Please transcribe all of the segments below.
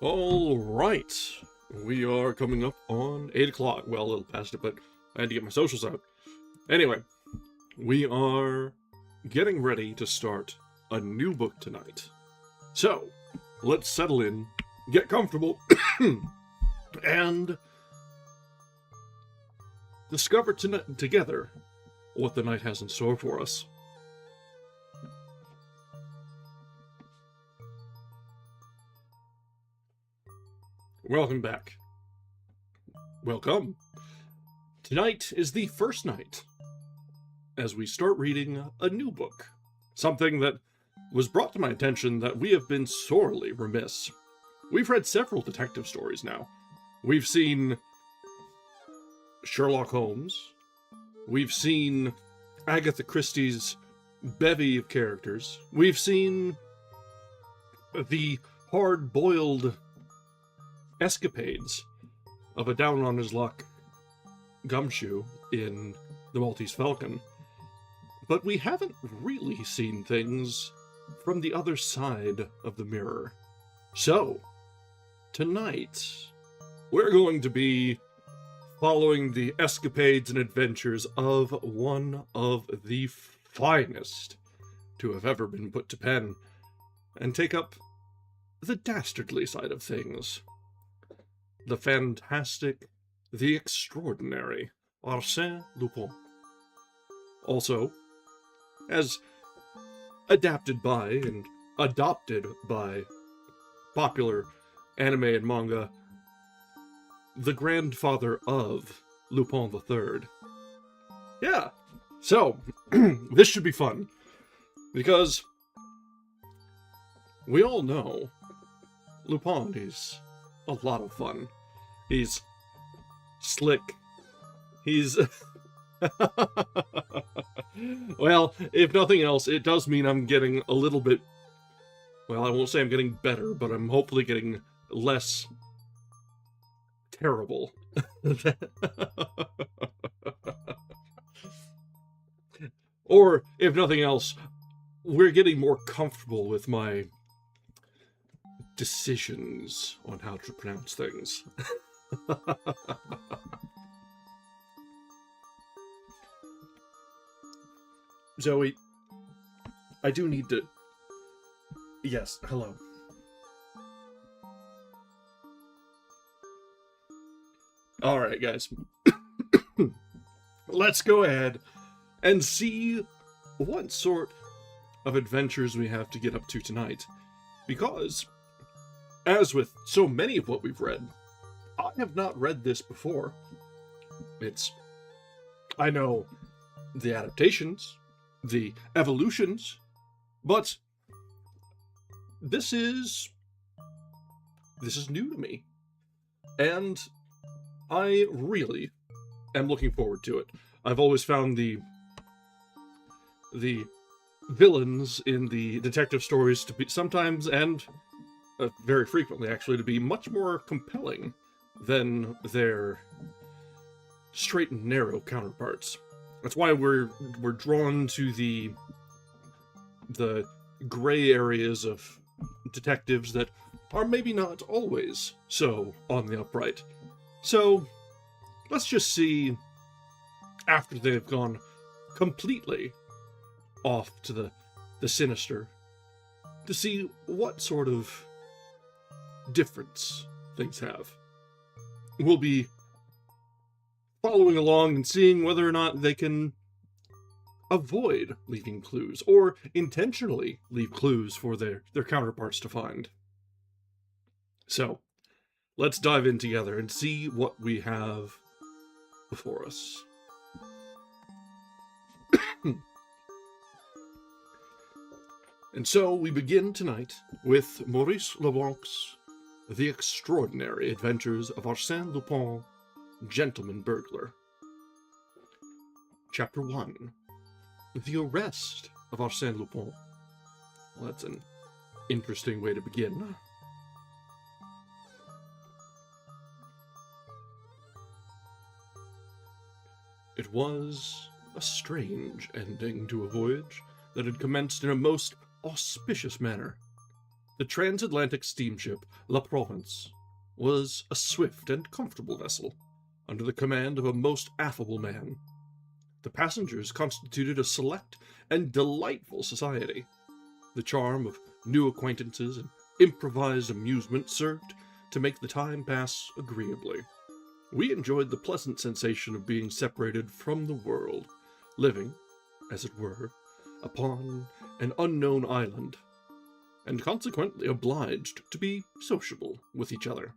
All right, we are coming up on 8 o'clock. Well, a little past it, but I had to get my socials out. Anyway, we are getting ready to start a new book tonight. So, let's settle in, get comfortable, and discover together what the night has in store for us. Welcome back. Welcome. Tonight is the first night as we start reading a new book. Something that was brought to my attention that we have been sorely remiss. We've read several detective stories now. We've seen Sherlock Holmes. We've seen Agatha Christie's bevy of characters. We've seen the hard-boiled escapades of a down-on-his-luck gumshoe in The Maltese Falcon. But we haven't really seen things from the other side of the mirror. So, tonight, we're going to be following the escapades and adventures of one of the finest to have ever been put to pen, and take up the dastardly side of things. The fantastic, the extraordinary Arsène Lupin. Also, as adapted by and adopted by popular anime and manga, the grandfather of Lupin III. Yeah, so, this should be fun, because we all know Lupin is a lot of fun. He's slick. He's... Well, if nothing else, it does mean I'm getting a little bit... Well, I won't say I'm getting better, but I'm hopefully getting less terrible. Or, if nothing else, we're getting more comfortable with my decisions on how to pronounce things. Zoe, I do need to... Yes, hello. Alright, guys. Let's go ahead and see what sort of adventures we have to get up to tonight. Because, as with so many of what we've read, I have not read this before. I know the adaptations, the evolutions, but this is new to me. And I really am looking forward to it. I've always found the villains in the detective stories to be sometimes, and very frequently actually, to be much more compelling than their straight and narrow counterparts. That's why we're drawn to the gray areas of detectives that are maybe not always so on the upright. So, let's just see, after they've gone completely off to the sinister, to see what sort of difference things have. We'll be following along and seeing whether or not they can avoid leaving clues, or intentionally leave clues for their counterparts to find. So, let's dive in together and see what we have before us. And so, we begin tonight with Maurice Leblanc's The Extraordinary Adventures of Arsène Lupin, Gentleman-Burglar. Chapter 1. The Arrest of Arsène Lupin. Well, that's an interesting way to begin. It was a strange ending to a voyage that had commenced in a most auspicious manner. The transatlantic steamship La Provence was a swift and comfortable vessel, under the command of a most affable man. The passengers constituted a select and delightful society. The charm of new acquaintances and improvised amusement served to make the time pass agreeably. We enjoyed the pleasant sensation of being separated from the world, living, as it were, upon an unknown island, and consequently obliged to be sociable with each other.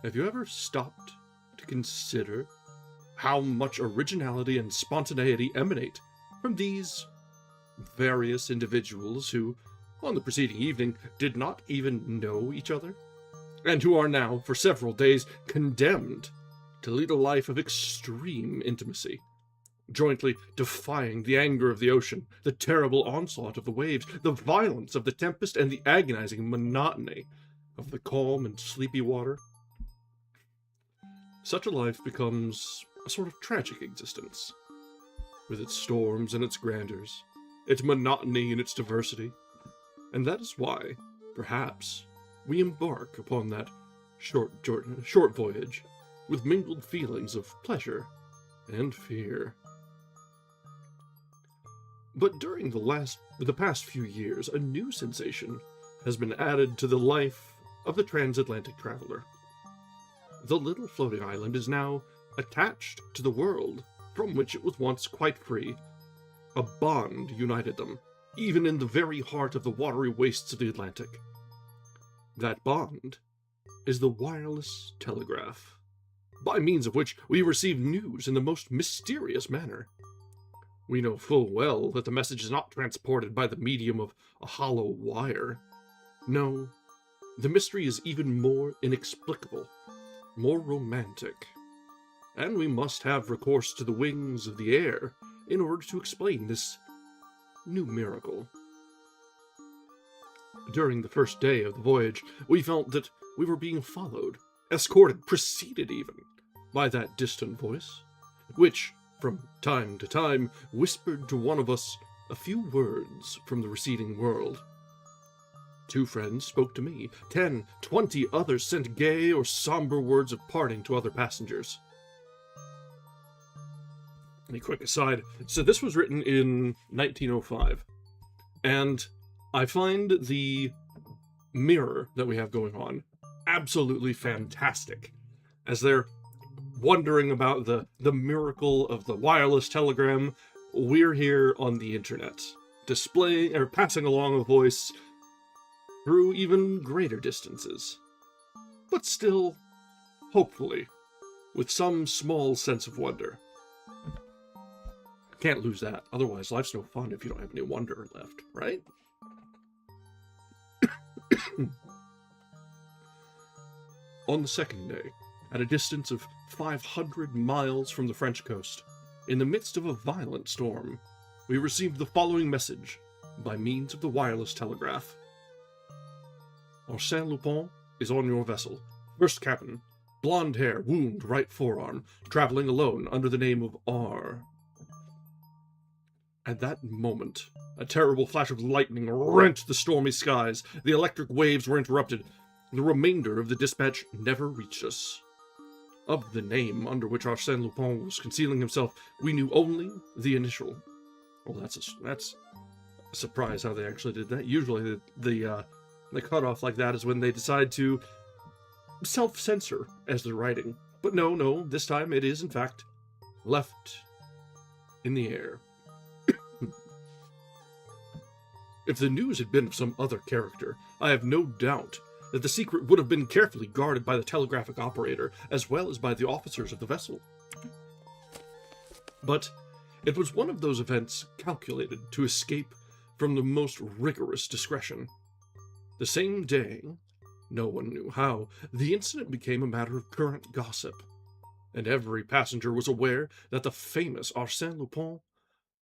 Have you ever stopped to consider how much originality and spontaneity emanate from these various individuals who, on the preceding evening, did not even know each other, and who are now, for several days, condemned to lead a life of extreme intimacy, jointly defying the anger of the ocean, the terrible onslaught of the waves, the violence of the tempest, and the agonizing monotony of the calm and sleepy water? Such a life becomes a sort of tragic existence, with its storms and its grandeurs, its monotony and its diversity, and that is why, perhaps, we embark upon that short voyage with mingled feelings of pleasure and fear. But during the past few years, a new sensation has been added to the life of the transatlantic traveler. The little floating island is now attached to the world from which it was once quite free. A bond united them, even in the very heart of the watery wastes of the Atlantic. That bond is the wireless telegraph, by means of which we receive news in the most mysterious manner. We know full well that the message is not transported by the medium of a hollow wire. No, the mystery is even more inexplicable, more romantic, and we must have recourse to the wings of the air in order to explain this new miracle. During the first day of the voyage, we felt that we were being followed, escorted, preceded even, by that distant voice, which, from time to time, whispered to one of us a few words from the receding world. 2 friends spoke to me. 10, 20 others sent gay or somber words of parting to other passengers. A quick aside. So this was written in 1905, and I find the mirror that we have going on absolutely fantastic, as they're wondering about the miracle of the wireless telegram. We're here on the internet, displaying or passing along a voice through even greater distances, but still, hopefully, with some small sense of wonder. Can't lose that, otherwise life's no fun if you don't have any wonder left, right? On the second day, at a distance of 500 miles from the French coast, in the midst of a violent storm, we received the following message by means of the wireless telegraph. Arsène Lupin is on your vessel. First cabin. Blonde hair, wound, right forearm. Traveling alone under the name of R. At that moment, a terrible flash of lightning rent the stormy skies. The electric waves were interrupted. The remainder of the dispatch never reached us. Of the name under which Arsène Lupin was concealing himself, we knew only the initial. Well, that's a surprise how they actually did that. Usually the cutoff like that is when they decide to self-censor as they're writing. But no, this time it is, in fact, left in the air. If the news had been of some other character, I have no doubt that the secret would have been carefully guarded by the telegraphic operator, as well as by the officers of the vessel. But it was one of those events calculated to escape from the most rigorous discretion. The same day, no one knew how, the incident became a matter of current gossip, and every passenger was aware that the famous Arsène Lupin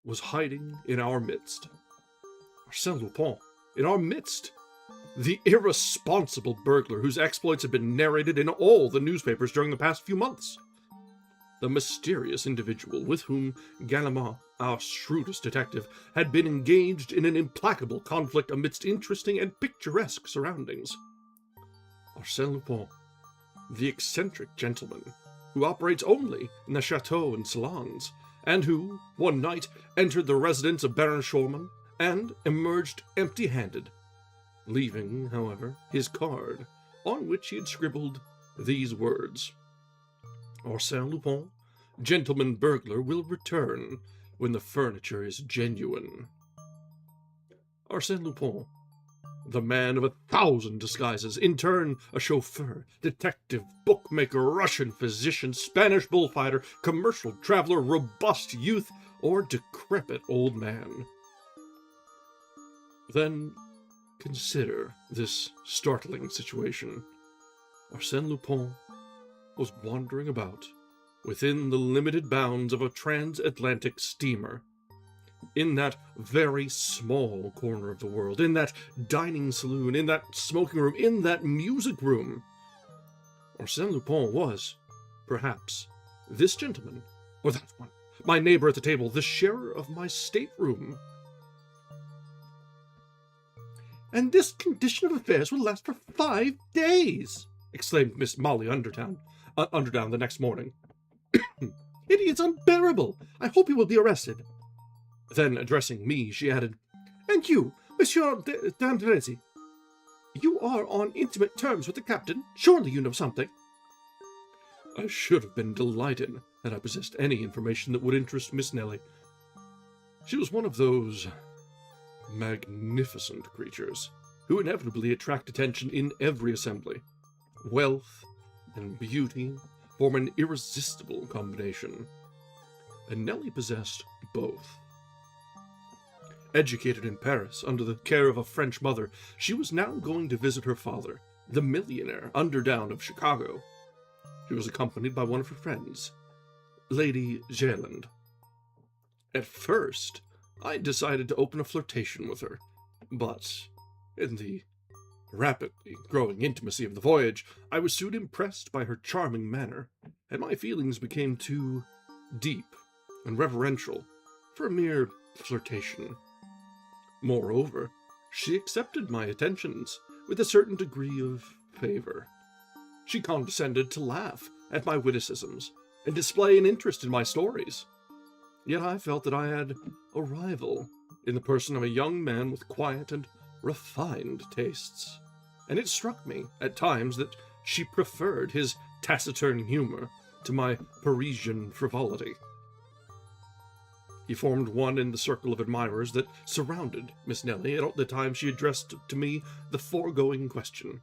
was hiding in our midst. Arsène Lupin, in our midst! The irresponsible burglar whose exploits had been narrated in all the newspapers during the past few months. the mysterious individual with whom Ganimard, our shrewdest detective, had been engaged in an implacable conflict amidst interesting and picturesque surroundings. Arsène Lupin, the eccentric gentleman who operates only in the chateaux and salons, and who, one night, entered the residence of Baron Schormann and emerged empty-handed, leaving, however, his card, on which he had scribbled these words: Arsène Lupin, Gentleman-Burglar, will return when the furniture is genuine. Arsène Lupin, the man of 1,000 disguises, in turn a chauffeur, detective, bookmaker, Russian physician, Spanish bullfighter, commercial traveler, robust youth, or decrepit old man. Then consider this startling situation. Arsène Lupin was wandering about within the limited bounds of a transatlantic steamer, in that very small corner of the world, in that dining saloon, in that smoking room, in that music room. Arsène Lupin was, perhaps, this gentleman, or that one, my neighbor at the table, the sharer of my stateroom. "And this condition of affairs will last for 5 days!" exclaimed Miss Molly Underdown the next morning. "It is unbearable! I hope he will be arrested." Then, addressing me, she added, "And you, Monsieur d'Andrézy, you are on intimate terms with the captain. Surely you know something." I should have been delighted had I possessed any information that would interest Miss Nelly. She was one of those magnificent creatures who inevitably attract attention in every assembly. Wealth and beauty form an irresistible combination, and Nelly possessed both. Educated in Paris under the care of a French mother, she was now going to visit her father, the millionaire Underdown of Chicago. She was accompanied by one of her friends, Lady Gerland. At first, I decided to open a flirtation with her, but in the rapidly growing intimacy of the voyage, I was soon impressed by her charming manner, and my feelings became too deep and reverential for a mere flirtation. Moreover, she accepted my attentions with a certain degree of favor. She condescended to laugh at my witticisms and display an interest in my stories. Yet I felt that I had a rival in the person of a young man with quiet and refined tastes, and it struck me at times that she preferred his taciturn humor to my Parisian frivolity. He formed one in the circle of admirers that surrounded Miss Nelly at the time she addressed to me the foregoing question.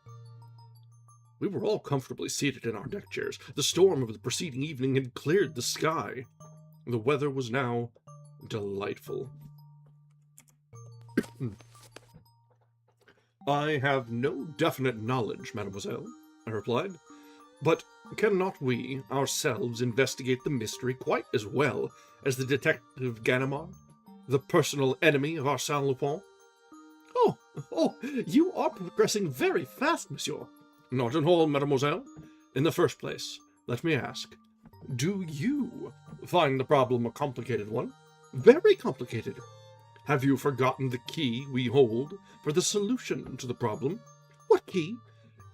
We were all comfortably seated in our deck chairs. The storm of the preceding evening had cleared the sky. The weather was now delightful. "I have no definite knowledge, mademoiselle," I replied, "but cannot we ourselves investigate the mystery quite as well as the detective Ganimard, the personal enemy of Arsène Lupin?" Oh, you are progressing very fast, monsieur." "Not at all, mademoiselle. In the first place, let me ask, do you find the problem a complicated one?" "Very complicated." "Have you forgotten the key we hold for the solution to the problem?" "What key?"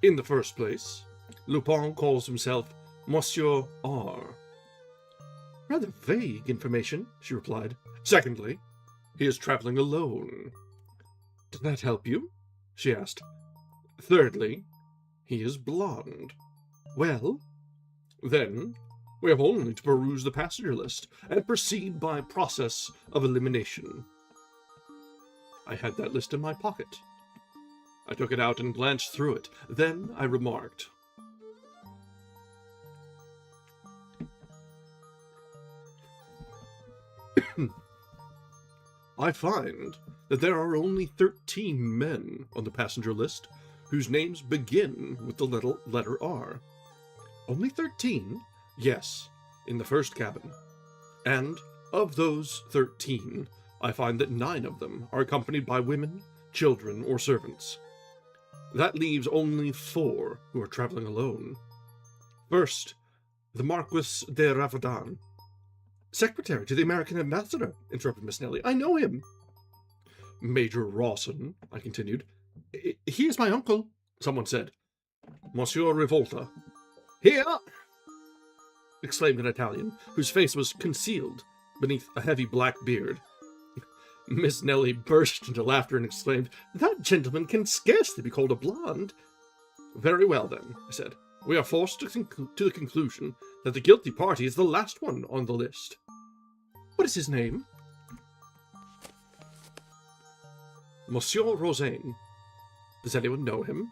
"In the first place, Lupin calls himself Monsieur R." "Rather vague information," she replied. "Secondly, he is traveling alone." "Does that help you?" she asked. "Thirdly, he is blonde." "Well?" "Then we have only to peruse the passenger list and proceed by process of elimination." I had that list in my pocket. I took it out and glanced through it. Then I remarked, "I find that there are only 13 men on the passenger list whose names begin with the letter R." "Only 13? "Yes, in the first cabin. And of those 13, I find that 9 of them are accompanied by women, children, or servants. That leaves only 4 who are traveling alone. First, The Marquis de Ravadan. Secretary to the American ambassador, interrupted Miss Nelly. I know him. Major Rawson, I continued. He is my uncle, someone said. Monsieur Revolta. Here! Exclaimed an Italian, whose face was concealed beneath a heavy black beard. Miss Nelly burst into laughter and exclaimed, That gentleman can scarcely be called a blonde. Very well, then, I said. We are forced to the conclusion that the guilty party is the last one on the list. What is his name? Monsieur Rosaine. Does anyone know him?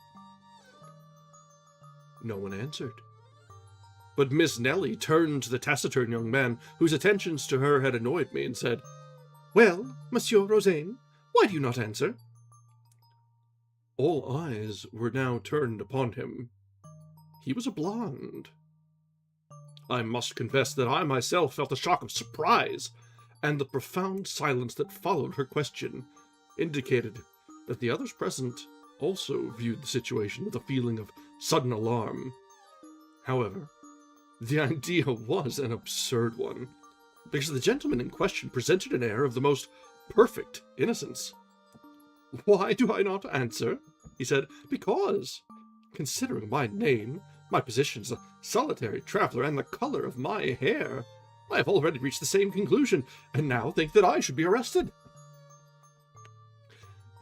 No one answered. But Miss Nelly turned to the taciturn young man, whose attentions to her had annoyed me, and said, Well, Monsieur Rosaine, why do you not answer? All eyes were now turned upon him. He was a blonde. I must confess that I myself felt a shock of surprise, and the profound silence that followed her question indicated that the others present also viewed the situation with a feeling of sudden alarm. However, the idea was an absurd one, because the gentleman in question presented an air of the most perfect innocence. Why do I not answer? He said. Because, considering my name, my position as a solitary traveler, and the color of my hair, I have already reached the same conclusion, and now think that I should be arrested.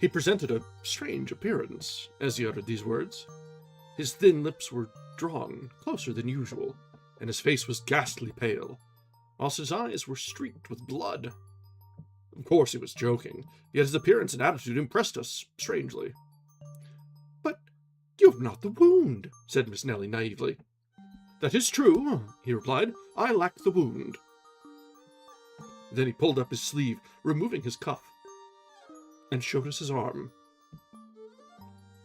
He presented a strange appearance as he uttered these words. His thin lips were drawn closer than usual, and his face was ghastly pale, whilst his eyes were streaked with blood. Of course he was joking, yet his appearance and attitude impressed us strangely. But you have not the wound, said Miss Nelly naively. That is true, he replied. I lack the wound. Then he pulled up his sleeve, removing his cuff, and showed us his arm.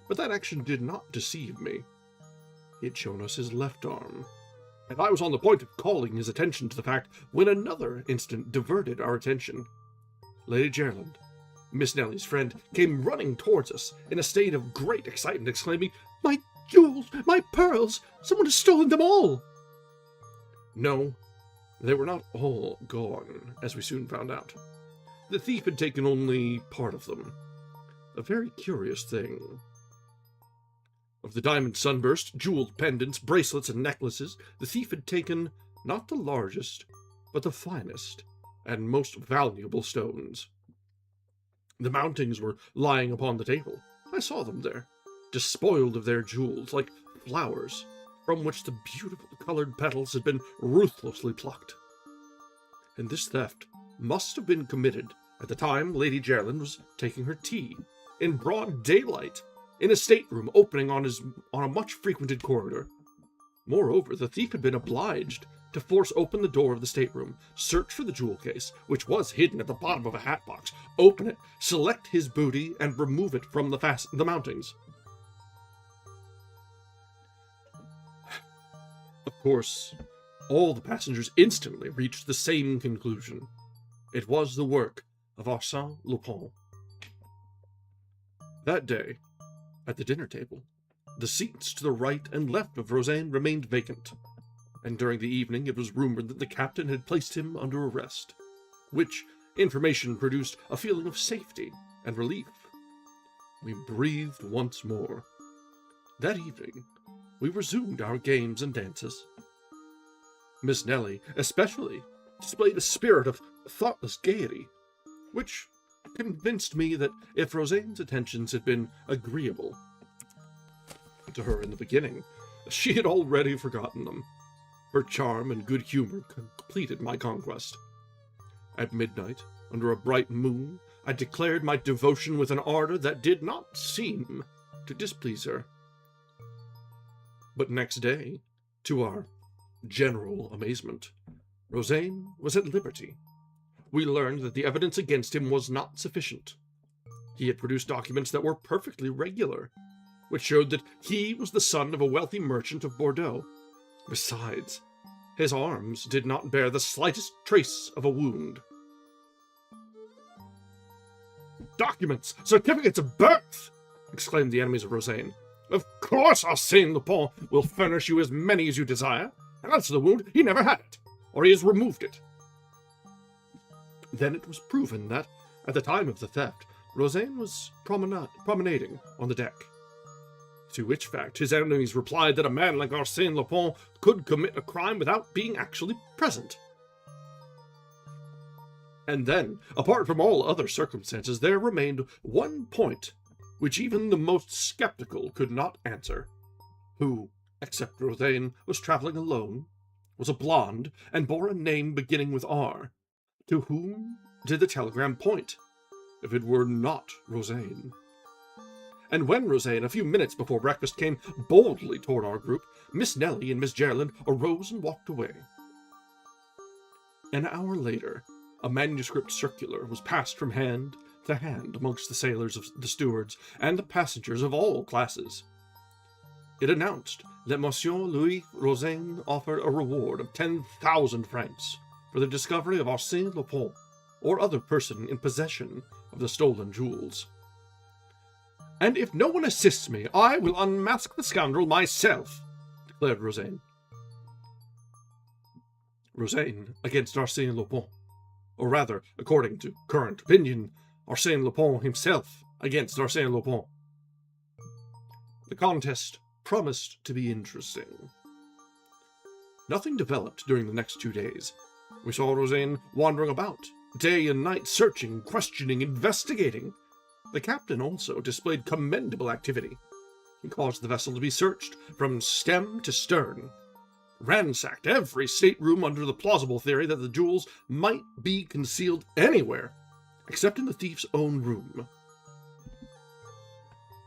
But that action did not deceive me. He had shown us his left arm, and I was on the point of calling his attention to the fact when another incident diverted our attention. Lady Gerland, Miss Nelly's friend, came running towards us in a state of great excitement, exclaiming, My jewels! My pearls! Someone has stolen them all! No, they were not all gone, as we soon found out. The thief had taken only part of them. A very curious thing. Of the diamond sunburst, jeweled pendants, bracelets, and necklaces, the thief had taken not the largest, but the finest and most valuable stones. The mountings were lying upon the table. I saw them there, despoiled of their jewels, like flowers, from which the beautiful colored petals had been ruthlessly plucked. And this theft must have been committed at the time Lady Gerland was taking her tea, in broad daylight, in a stateroom opening on a much-frequented corridor. Moreover, the thief had been obliged to force open the door of the stateroom, search for the jewel case, which was hidden at the bottom of a hat box, open it, select his booty, and remove it from the mountings. Of course, all the passengers instantly reached the same conclusion. It was the work of Arsène Lupin. That day, at the dinner table, the seats to the right and left of Rosaine remained vacant, and during the evening it was rumored that the captain had placed him under arrest, which information produced a feeling of safety and relief. We breathed once more. That evening, we resumed our games and dances. Miss Nelly, especially, displayed a spirit of thoughtless gaiety, which convinced me that if Rosaine's attentions had been agreeable to her in the beginning, she had already forgotten them. Her charm and good humor completed my conquest. At midnight, under a bright moon, I declared my devotion with an ardor that did not seem to displease her. But next day, to our general amazement, Rosaine was at liberty. We learned that the evidence against him was not sufficient. He had produced documents that were perfectly regular, which showed that he was the son of a wealthy merchant of Bordeaux. Besides, his arms did not bear the slightest trace of a wound. Documents! Certificates of birth! Exclaimed the enemies of Rosaine. Of course Arsène Lupin will furnish you as many as you desire, And as to the wound, he never had it, or he has removed it. Then it was proven that, at the time of the theft, Rosaine was promenading on the deck. To which fact his enemies replied that a man like Arsène Lupin could commit a crime without being actually present. And then, apart from all other circumstances, there remained one point which even the most skeptical could not answer. Who, except Rosaine, was traveling alone, was a blonde, and bore a name beginning with R? To whom did the telegram point, if it were not Rosaine? And when Rosaine, a few minutes before breakfast, came boldly toward our group, Miss Nellie and Miss Gerland arose and walked away. An hour later, a manuscript circular was passed from hand to hand amongst the sailors, the stewards, and the passengers of all classes. It announced that Monsieur Louis Rosaine offered a reward of 10,000 francs for the discovery of Arsène Lupin, or other person in possession of the stolen jewels. "And if no one assists me, I will unmask the scoundrel myself," declared Rosaine. Rosaine against Arsène Lupin. Or rather, according to current opinion, Arsène Lupin himself against Arsène Lupin. The contest promised to be interesting. Nothing developed during the next 2 days. We saw Rosaine wandering about, day and night, searching, questioning, investigating. The captain also displayed commendable activity. He caused the vessel to be searched from stem to stern, ransacked every stateroom under the plausible theory that the jewels might be concealed anywhere, except in the thief's own room.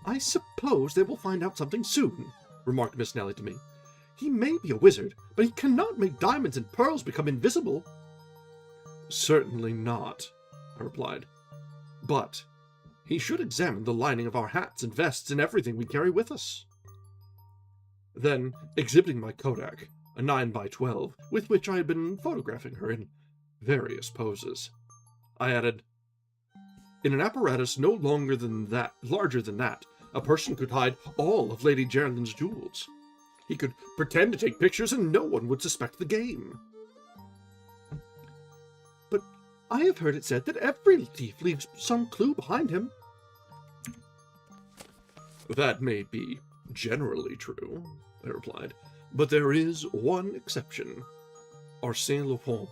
"I suppose they will find out something soon," remarked Miss Nellie to me. "He may be a wizard, but he cannot make diamonds and pearls become invisible." "Certainly not," I replied. "But he should examine the lining of our hats and vests and everything we carry with us." Then, exhibiting my Kodak, a 9x12, with which I had been photographing her in various poses, I added, "In an apparatus no larger than that, a person could hide all of Lady Gerald's jewels. He could pretend to take pictures and no one would suspect the game." "But I have heard it said that every thief leaves some clue behind him." "That may be generally true," I replied, "but there is one exception. Arsène Lupin."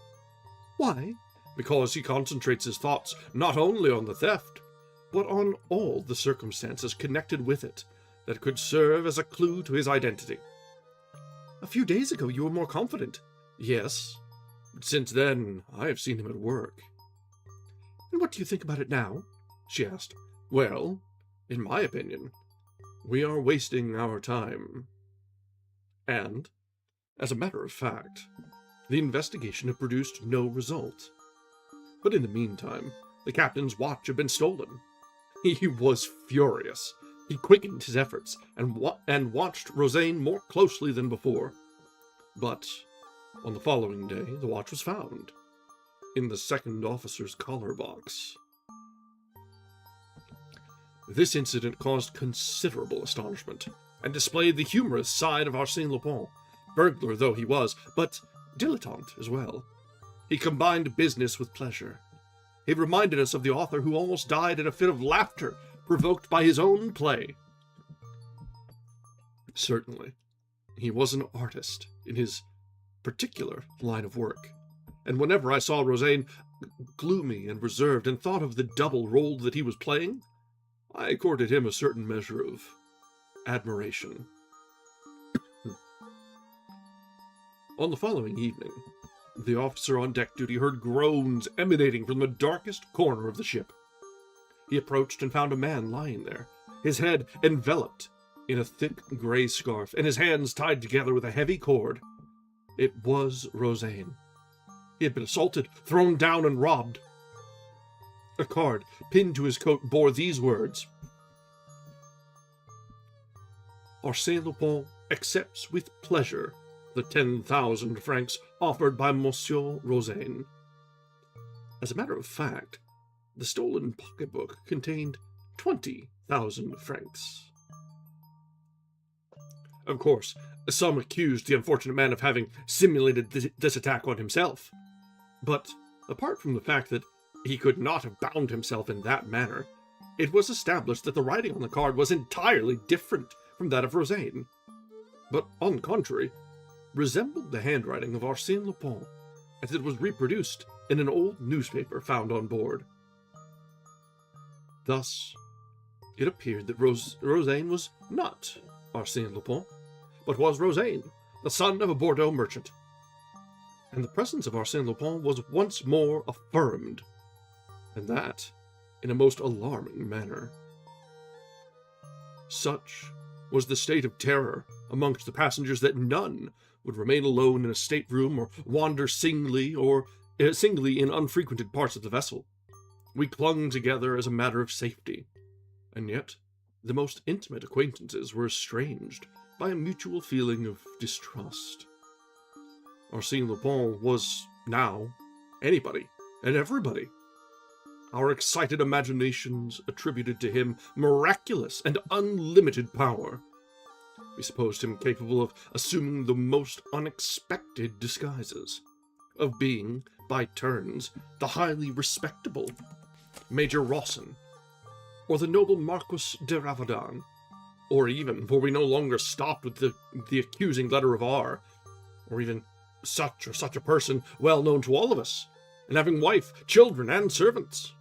"Why?" "Because he concentrates his thoughts not only on the theft, but on all the circumstances connected with it that could serve as a clue to his identity." "A few days ago you were more confident." "Yes, but since then I have seen him at work." "And what do you think about it now?" she asked. "Well, in my opinion, we are wasting our time." And, as a matter of fact, the investigation had produced no result. But in the meantime, the captain's watch had been stolen. He was furious. He quickened his efforts and watched Rosaine more closely than before. But on the following day, the watch was found in the second officer's collar box. This incident caused considerable astonishment, and displayed the humorous side of Arsène Lupin, burglar though he was, but dilettante as well. He combined business with pleasure. He reminded us of the author who almost died in a fit of laughter provoked by his own play. Certainly, he was an artist in his particular line of work, and whenever I saw Rosaine gloomy and reserved and thought of the double role that he was playing, I accorded him a certain measure of admiration. On the following evening, the officer on deck duty heard groans emanating from the darkest corner of the ship. He approached and found a man lying there, his head enveloped in a thick gray scarf, and his hands tied together with a heavy cord. It was Rosaine. He had been assaulted, thrown down, and robbed. A card pinned to his coat bore these words: "Arsène Lupin accepts with pleasure the 10,000 francs offered by Monsieur Rosaine." As a matter of fact, the stolen pocketbook contained 20,000 francs. Of course, Some accused the unfortunate man of having simulated this attack on himself. But apart from the fact that he could not have bound himself in that manner, it was established that the writing on the card was entirely different from that of Rosaine, but, on the contrary, resembled the handwriting of Arsène Lupin, as it was reproduced in an old newspaper found on board. Thus, it appeared that Rosaine was not Arsène Lupin, but was Rosaine, the son of a Bordeaux merchant. And the presence of Arsène Lupin was once more affirmed, and that in a most alarming manner. Such was the state of terror amongst the passengers that none would remain alone in a stateroom or wander singly in unfrequented parts of the vessel. We clung together as a matter of safety, and yet the most intimate acquaintances were estranged by a mutual feeling of distrust. Arsène Lupin was now anybody and everybody. Our excited imaginations attributed to him miraculous and unlimited power. We supposed him capable of assuming the most unexpected disguises, of being, by turns, the highly respectable Major Rawson, or the noble Marquis de Ravadan, or even, for we no longer stopped with the accusing letter of R, or even such or such a person well known to all of us, and having wife, children, and servants.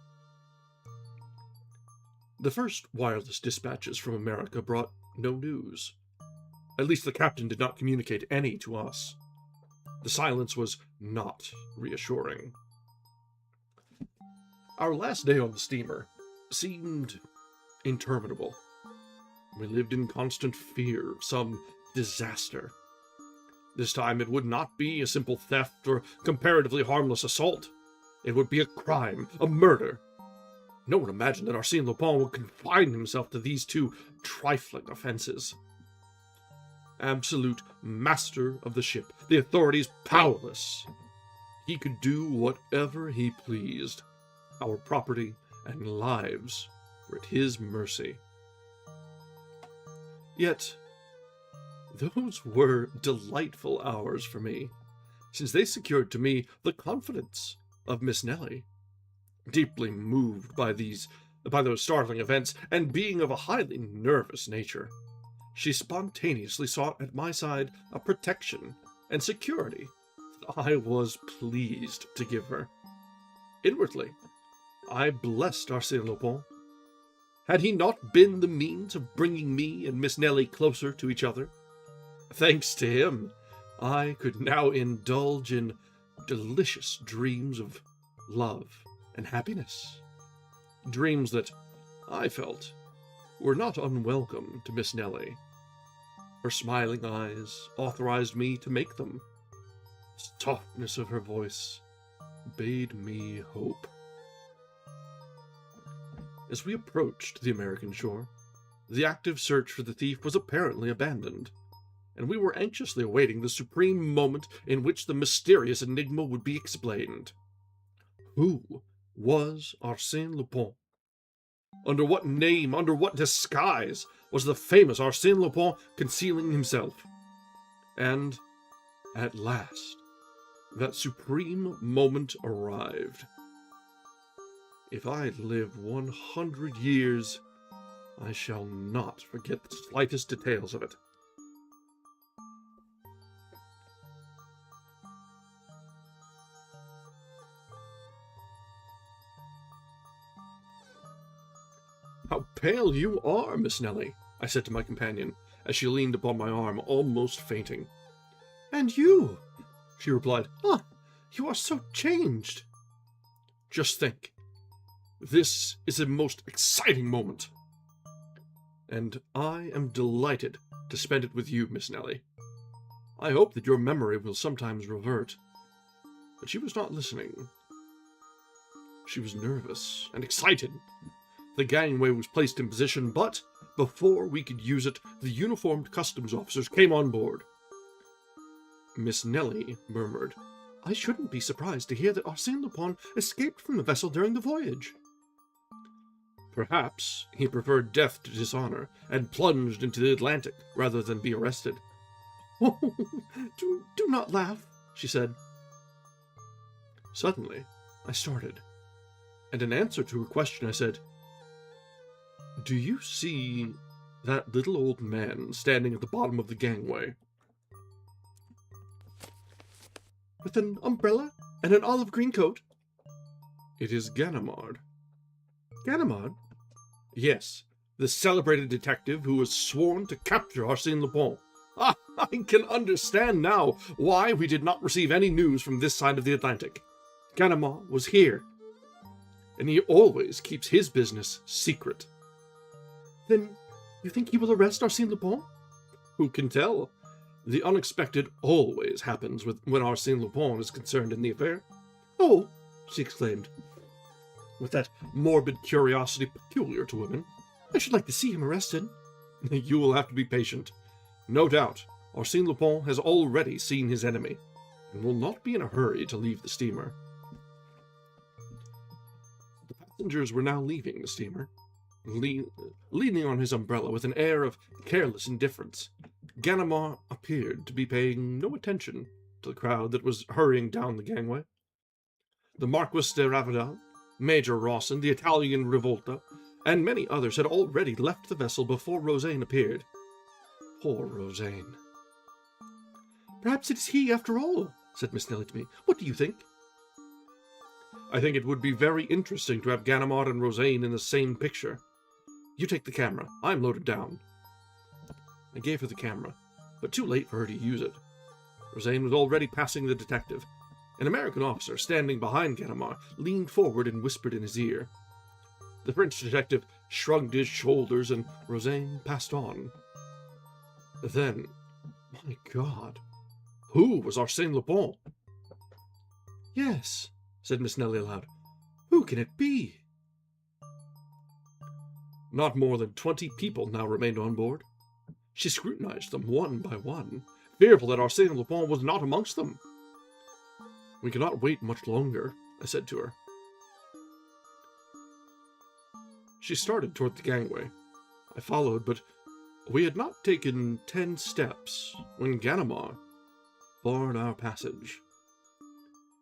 The first wireless dispatches from America brought no news. At least the captain did not communicate any to us. The silence was not reassuring. Our last day on the steamer seemed interminable. We lived in constant fear of some disaster. This time it would not be a simple theft or comparatively harmless assault. It would be a crime, a murder. No one imagined that Arsène Lupin would confine himself to these two trifling offenses. Absolute master of the ship, the authorities powerless. He could do whatever he pleased. Our property and lives were at his mercy. Yet, those were delightful hours for me, since they secured to me the confidence of Miss Nelly. Deeply moved by those startling events, and being of a highly nervous nature, she spontaneously sought at my side a protection and security that I was pleased to give her. Inwardly, I blessed Arsène Lupin. Had he not been the means of bringing me and Miss Nelly closer to each other? Thanks to him, I could now indulge in delicious dreams of love and happiness. Dreams that, I felt, were not unwelcome to Miss Nelly. Her smiling eyes authorized me to make them. The softness of her voice bade me hope. As we approached the American shore, the active search for the thief was apparently abandoned, and we were anxiously awaiting the supreme moment in which the mysterious enigma would be explained. Who was Arsène Lupin? Under what name, under what disguise, was the famous Arsène Lupin concealing himself? And, at last, that supreme moment arrived. If I live 100 years, I shall not forget the slightest details of it. "How pale you are, Miss Nelly," I said to my companion, as she leaned upon my arm, almost fainting. "And you," she replied. "Ah, you are so changed." "Just think. This is a most exciting moment. And I am delighted to spend it with you, Miss Nelly. I hope that your memory will sometimes revert." But she was not listening. She was nervous and excited. The gangway was placed in position, but before we could use it, the uniformed customs officers came on board. Miss Nelly murmured, "I shouldn't be surprised to hear that Arsène Lupin escaped from the vessel during the voyage." Perhaps he preferred death to dishonor, and plunged into the Atlantic rather than be arrested. "Oh, do not laugh," she said. Suddenly, I started, and in answer to her question I said, "Do you see that little old man standing at the bottom of the gangway? With an umbrella and an olive green coat?" "It is Ganimard." "Ganimard?" "Yes, the celebrated detective who was sworn to capture Arsène Lupin. Ah, I can understand now why we did not receive any news from this side of the Atlantic. Ganimard was here, and he always keeps his business secret." "Then you think he will arrest Arsène Lupin?" "Who can tell? The unexpected always happens when Arsène Lupin is concerned in the affair." "Oh!" she exclaimed, with that morbid curiosity peculiar to women. "I should like to see him arrested." "You will have to be patient. No doubt, Arsène Lupin has already seen his enemy, and will not be in a hurry to leave the steamer." The passengers were now leaving the steamer, leaning on his umbrella with an air of careless indifference. Ganimard appeared to be paying no attention to the crowd that was hurrying down the gangway. The Marquis de Ravedal, Major Rawson, the Italian Rivolta, and many others had already left the vessel before Rosaine appeared. Poor Rosaine. "Perhaps it is he after all," said Miss Nelly to me. "What do you think?" "I think it would be very interesting to have Ganimard and Rosaine in the same picture. You take the camera. I'm loaded down." I gave her the camera, but too late for her to use it. Rosaine was already passing the detective. An American officer, standing behind Ganimard, leaned forward and whispered in his ear. The French detective shrugged his shoulders, and Rosaine passed on. Then, my God, who was Arsène Lupin? "Yes," said Miss Nelly aloud. "Who can it be?" Not more than 20 people now remained on board. She scrutinized them one by one, fearful that Arsène Lupin was not amongst them. "We cannot wait much longer," I said to her. She started toward the gangway. I followed, but we had not taken 10 steps when Ganimard barred our passage.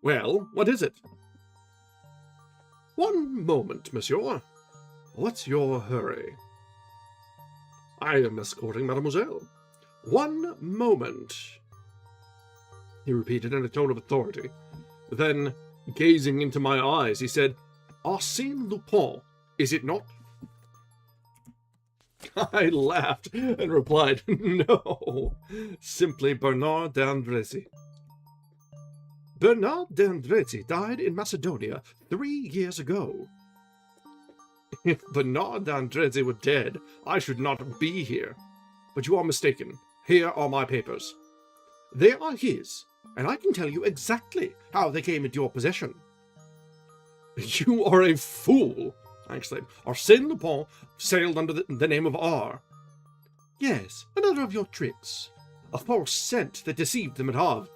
"Well, what is it?" "One moment, monsieur. What's your hurry?" "I am escorting mademoiselle." "One moment," he repeated in a tone of authority. Then, gazing into my eyes, he said, "Arsène Lupin, is it not?" I laughed and replied, "No, simply Bernard d'Andrézy." "Bernard d'Andrézy died in Macedonia 3 years ago." "If Bernard d'Andrézy were dead, I should not be here. But you are mistaken. Here are my papers." "They are his, and I can tell you exactly how they came into your possession." "You are a fool," I exclaimed. "Arsène Lupin sailed under the name of R." "Yes, another of your tricks. A false scent that deceived them at Havre.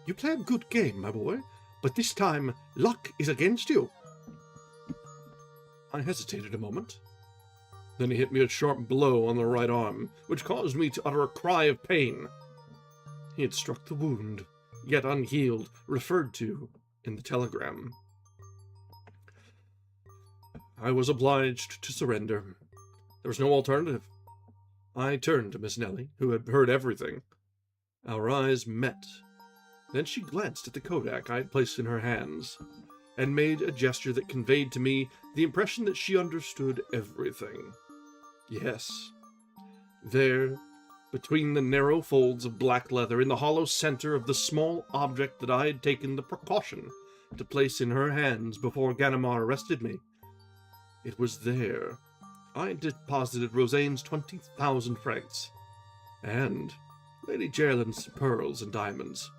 You play a good game, my boy, but this time luck is against you." I hesitated a moment. Then he hit me a sharp blow on the right arm, which caused me to utter a cry of pain. He had struck the wound, yet unhealed, referred to in the telegram. I was obliged to surrender. There was no alternative. I turned to Miss Nelly, who had heard everything. Our eyes met. Then she glanced at the kodak I had placed in her hands, and made a gesture that conveyed to me the impression that she understood everything. Yes, there, between the narrow folds of black leather, in the hollow center of the small object that I had taken the precaution to place in her hands before Ganimard arrested me, it was there I had deposited Rosaine's 20,000 francs, and Lady Geraldine's pearls and diamonds.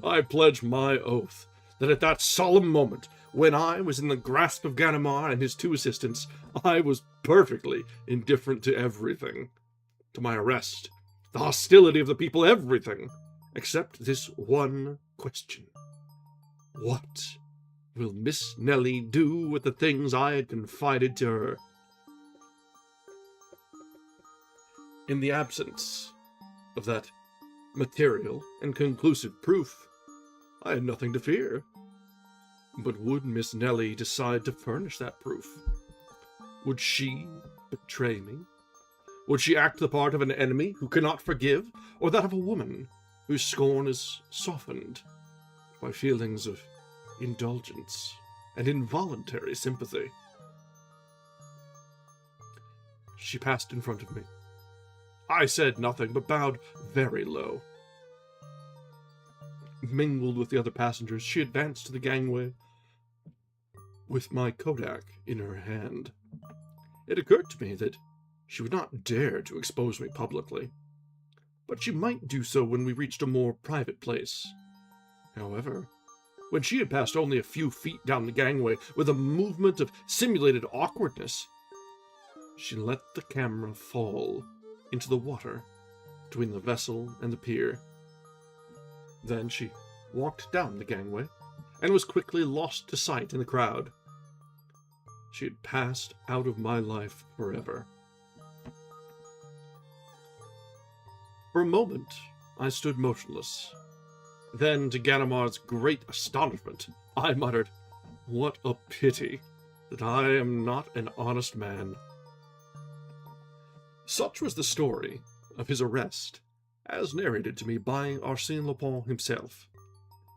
I pledge my oath that at that solemn moment, when I was in the grasp of Ganimard and his 2 assistants, I was perfectly indifferent to everything. To my arrest, the hostility of the people, everything, except this one question. What will Miss Nelly do with the things I had confided to her? In the absence of that material and conclusive proof, I had nothing to fear. But would Miss Nellie decide to furnish that proof? Would she betray me? Would she act the part of an enemy who cannot forgive, or that of a woman whose scorn is softened by feelings of indulgence and involuntary sympathy? She passed in front of me. I said nothing, but bowed very low. Mingled with the other passengers, she advanced to the gangway with my Kodak in her hand. It occurred to me that she would not dare to expose me publicly, but she might do so when we reached a more private place. However, when she had passed only a few feet down the gangway with a movement of simulated awkwardness, she let the camera fall into the water between the vessel and the pier. Then she walked down the gangway and was quickly lost to sight in the crowd. She had passed out of my life forever. For a moment, I stood motionless. Then, to Ganimard's great astonishment, I muttered, "What a pity that I am not an honest man." Such was the story of his arrest, as narrated to me by Arsène Lupin himself.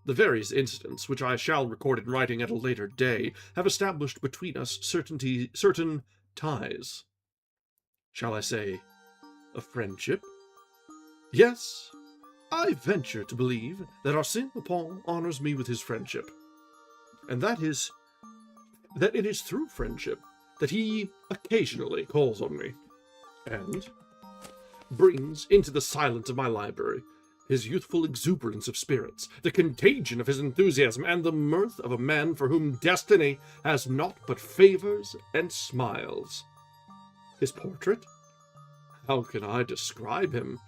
The various incidents, which I shall record in writing at a later day, have established between us certain ties. Shall I say, a friendship? Yes, I venture to believe that Arsène Lupin honors me with his friendship, and that it is through friendship that he occasionally calls on me, and brings into the silence of my library his youthful exuberance of spirits, the contagion of his enthusiasm, and the mirth of a man for whom destiny has naught but favors and smiles. His portrait? How can I describe him?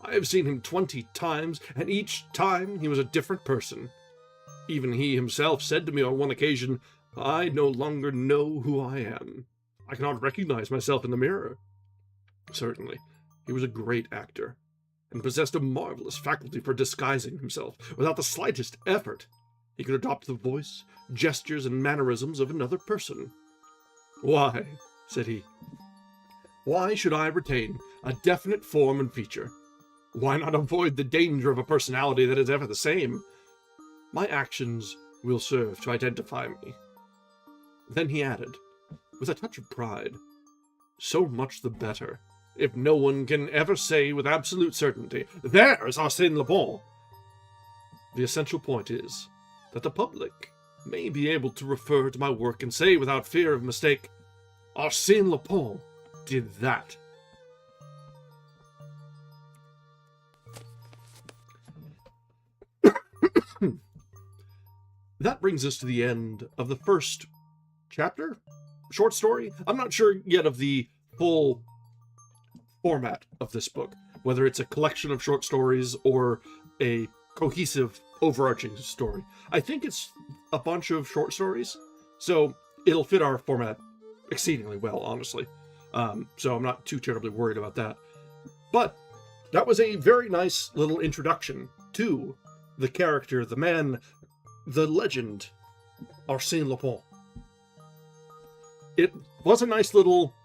I have seen him 20 times, and each time he was a different person. Even he himself said to me on one occasion, "I no longer know who I am. I cannot recognize myself in the mirror." Certainly, he was a great actor, and possessed a marvelous faculty for disguising himself. Without the slightest effort, he could adopt the voice, gestures, and mannerisms of another person. "Why," said he, "why should I retain a definite form and feature? Why not avoid the danger of a personality that is ever the same? My actions will serve to identify me." Then he added, with a touch of pride, "So much the better, if no one can ever say with absolute certainty, 'There's Arsène Lupin.' The essential point is that the public may be able to refer to my work and say without fear of mistake, 'Arsène Lupin did that.'" That brings us to the end of the first chapter, short story. I'm not sure yet of the full format of this book, whether it's a collection of short stories or a cohesive, overarching story. I think it's a bunch of short stories, so it'll fit our format exceedingly well, honestly. So I'm not too terribly worried about that. But that was a very nice little introduction to the character, the man, the legend, Arsène Lupin. It was a nice little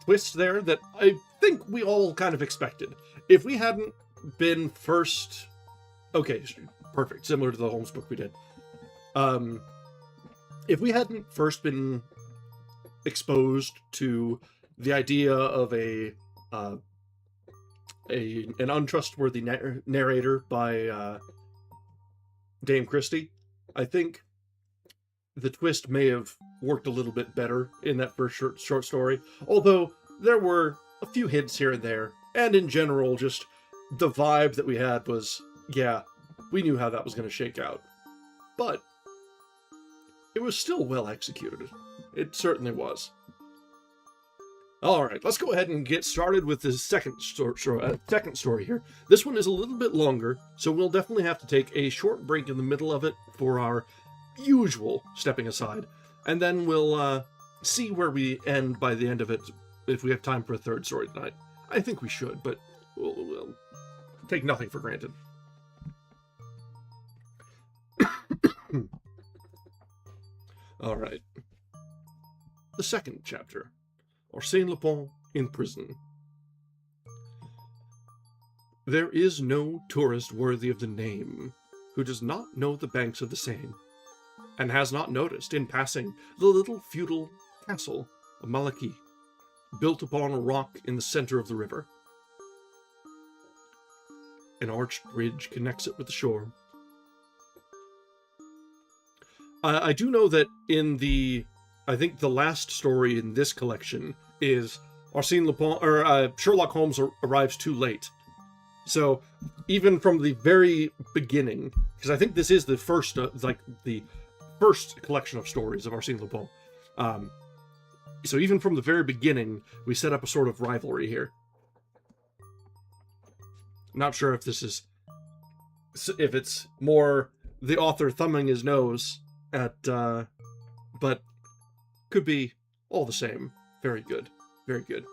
twist there that I think we all kind of expected. If we hadn't been first... Okay, perfect, similar to the Holmes book we did. If we hadn't first been exposed to the idea of an untrustworthy narrator by Dame Christie, I think the twist may have worked a little bit better in that first short story, although there were a few hints here and there, and in general, just the vibe that we had was, yeah, we knew how that was going to shake out. But it was still well executed. It certainly was. Alright, let's go ahead and get started with the second story here. This one is a little bit longer, so we'll definitely have to take a short break in the middle of it for our usual stepping aside, and then we'll see where we end by the end of it, if we have time for a third story tonight. I think we should, but we'll take nothing for granted. All right. The second chapter. Arsène Lupin in prison. There is no tourist worthy of the name who does not know the banks of the Seine, and has not noticed, in passing, the little feudal castle of Malaquis, built upon a rock in the center of the river. An arched bridge connects it with the shore. I do know that in I think the last story in this collection is Arsène Lupin, or Sherlock Holmes arrives too late. So, even from the very beginning, because I think this is the first, the first collection of stories of Arsène Lupin. So even from the very beginning, we set up a sort of rivalry here. Not sure if if it's more the author thumbing his nose at, but could be all the same. Very good. Very good.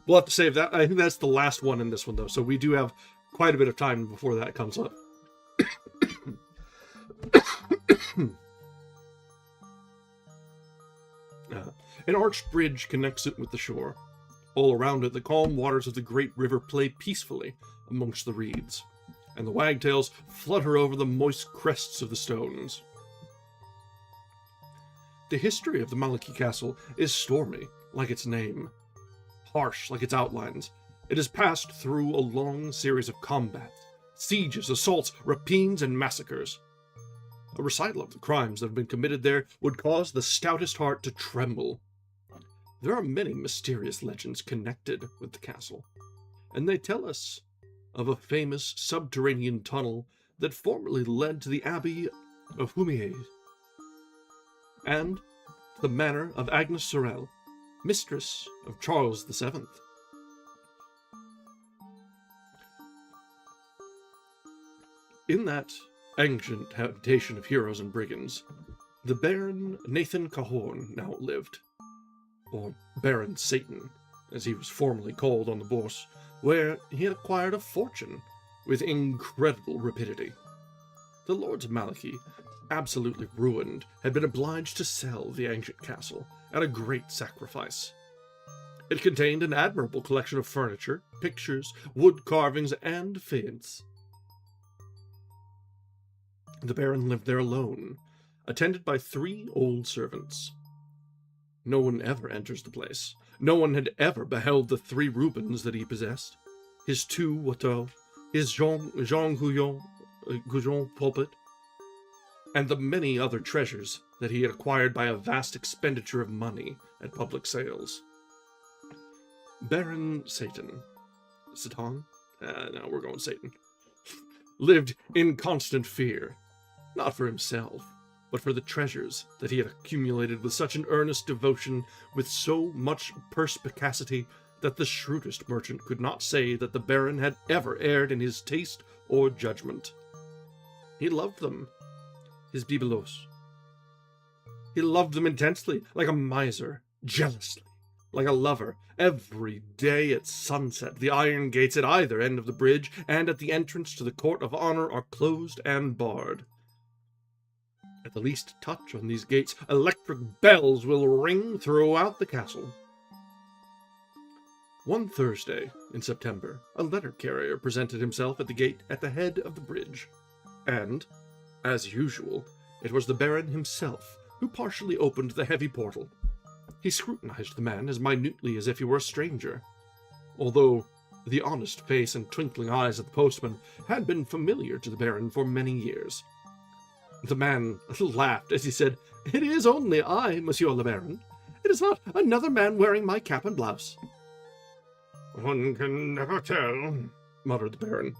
We'll have to save that. I think that's the last one in this one, though, so we do have quite a bit of time before that comes up. An arched bridge connects it with the shore. All around it, the calm waters of the great river play peacefully amongst the reeds, and the wagtails flutter over the moist crests of the stones. The history of the Malaquis Castle is stormy, like its name, harsh like its outlines. It has passed through a long series of combats, sieges, assaults, rapines, and massacres. A recital of the crimes that have been committed there would cause the stoutest heart to tremble. There are many mysterious legends connected with the castle, and they tell us of a famous subterranean tunnel that formerly led to the Abbey of Humier, and the manor of Agnes Sorel, mistress of Charles VII. In that ancient habitation of heroes and brigands, the Baron Nathan Cahorn now lived, or Baron Satan, as he was formerly called on the Bourse, where he had acquired a fortune with incredible rapidity. The lords of Malaquis, absolutely ruined, had been obliged to sell the ancient castle at a great sacrifice. It contained an admirable collection of furniture, pictures, wood carvings, and faience. The Baron lived there alone, attended by 3 old servants. No one ever enters the place. No one had ever beheld the 3 Rubens that he possessed, his 2 Watteau, his Jean Goujon pulpit, and the many other treasures that he had acquired by a vast expenditure of money at public sales. Baron Satan, no, we're going Satan, lived in constant fear, not for himself, but for the treasures that he had accumulated with such an earnest devotion, with so much perspicacity, that the shrewdest merchant could not say that the Baron had ever erred in his taste or judgment. He loved them, his bibelots. He loved them intensely, like a miser, jealously, like a lover. Every day at sunset, the iron gates at either end of the bridge and at the entrance to the court of honor are closed and barred. At the least touch on these gates, electric bells will ring throughout the castle. One Thursday in September, a letter carrier presented himself at the gate at the head of the bridge, and, as usual, it was the Baron himself who partially opened the heavy portal. He scrutinized the man as minutely as if he were a stranger, although the honest face and twinkling eyes of the postman had been familiar to the Baron for many years. The man laughed as he said, "It is only I, Monsieur le Baron. It is not another man wearing my cap and blouse." "One can never tell," muttered the Baron.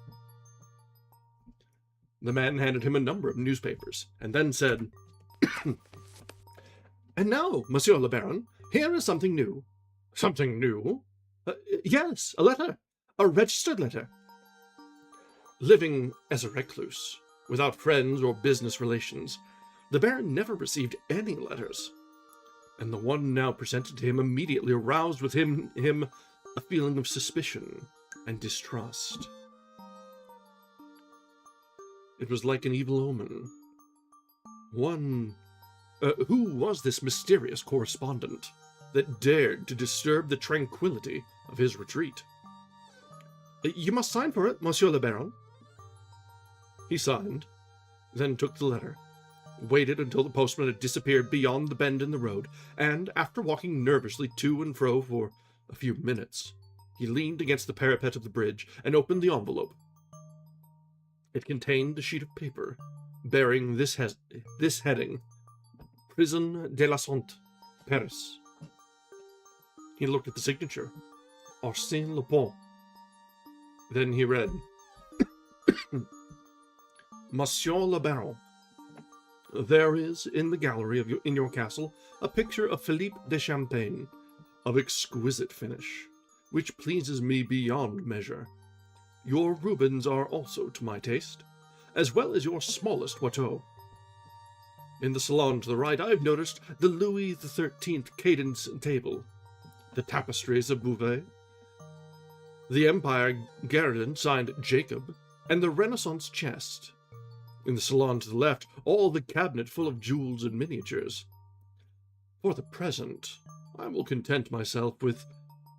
The man handed him a number of newspapers, and then said, "And now, Monsieur le Baron, here is something new." "Something new?" Yes, a letter. A registered letter." Living as a recluse, without friends or business relations, the Baron never received any letters, and the one now presented to him immediately aroused within him a feeling of suspicion and distrust. It was like an evil omen. Who was this mysterious correspondent that dared to disturb the tranquility of his retreat? You must sign for it, Monsieur le Baron. He signed, then took the letter, waited until the postman had disappeared beyond the bend in the road, and, after walking nervously to and fro for a few minutes, he leaned against the parapet of the bridge and opened the envelope. It contained a sheet of paper bearing this heading: Prison de la Santé, Paris. He looked at the signature, Arsène Lupin. Then he read, Monsieur le Baron, there is in the gallery in your castle a picture of Philippe de Champagne, of exquisite finish, which pleases me beyond measure. Your Rubens are also to my taste, as well as your smallest Watteau. In the salon to the right I have noticed the Louis XIII cadence table, the tapestries of Beauvais, the Empire guerdon signed Jacob, and the Renaissance chest. In the salon to the left, all the cabinet full of jewels and miniatures. For the present, I will content myself with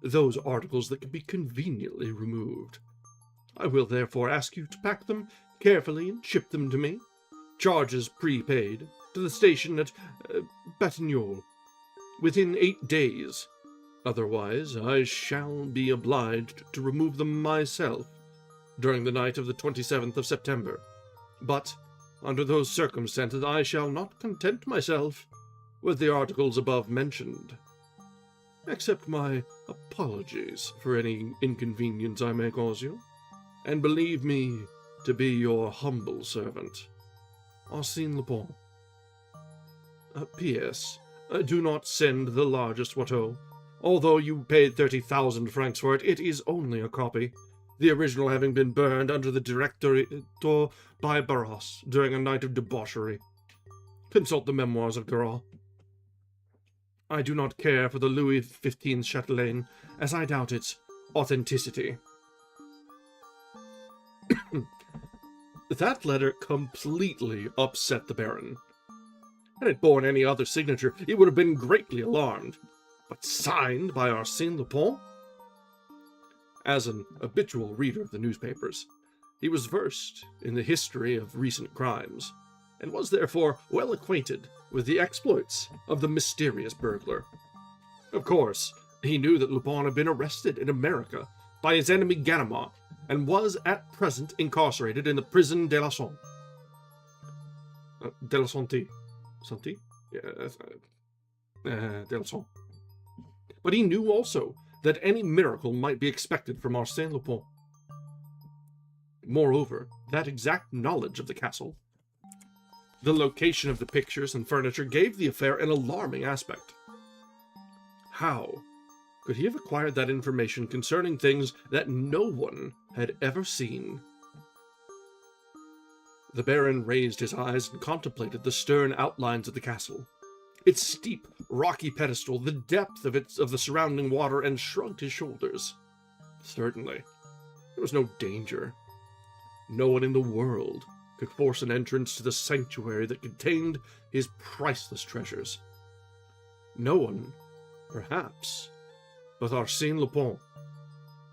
those articles that can be conveniently removed. I will therefore ask you to pack them carefully and ship them to me, charges prepaid, to the station at Batignolles, within 8 days. Otherwise, I shall be obliged to remove them myself during the night of the 27th of September. But, under those circumstances, I shall not content myself with the articles above mentioned. Accept my apologies for any inconvenience I may cause you, and believe me to be your humble servant, Arsène Lupin. P.S. Do not send the largest Watteau. Although you paid 30,000 francs for it, it is only a copy, the original having been burned under the Directory by Barras during a night of debauchery. Consult the memoirs of Guérin. I do not care for the Louis XV chatelaine, as I doubt its authenticity. That letter completely upset the Baron. Had it borne any other signature, it would have been greatly alarmed. But signed by Arsène Lupin? As an habitual reader of the newspapers, he was versed in the history of recent crimes, and was therefore well acquainted with the exploits of the mysterious burglar. Of course, he knew that Lupin had been arrested in America by his enemy Ganimard, and was at present incarcerated in the prison de la Santé. De la Santé? Santé? Yeah, de la Santé. But he knew also that any miracle might be expected from Arsène Lupin. Moreover, that exact knowledge of the castle, the location of the pictures and furniture, gave the affair an alarming aspect. How could he have acquired that information concerning things that no one had ever seen? The Baron raised his eyes and contemplated the stern outlines of the castle, its steep, rocky pedestal, the depth of the surrounding water, and shrugged his shoulders. Certainly, there was no danger. No one in the world could force an entrance to the sanctuary that contained his priceless treasures. No one, perhaps, but Arsène Lupin.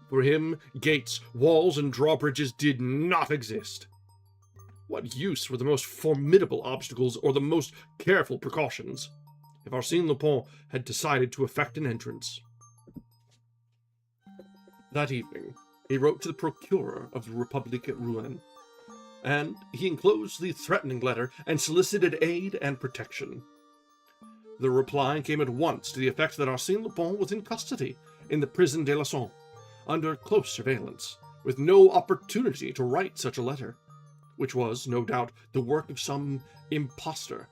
For him, gates, walls, and drawbridges did not exist. What use were the most formidable obstacles or the most careful precautions, if Arsène Lupin had decided to effect an entrance? That evening, he wrote to the procurer of the Republic at Rouen, and he enclosed the threatening letter and solicited aid and protection. The reply came at once to the effect that Arsène Lupin was in custody in the prison de la Santé, under close surveillance, with no opportunity to write such a letter, which was, no doubt, the work of some impostor.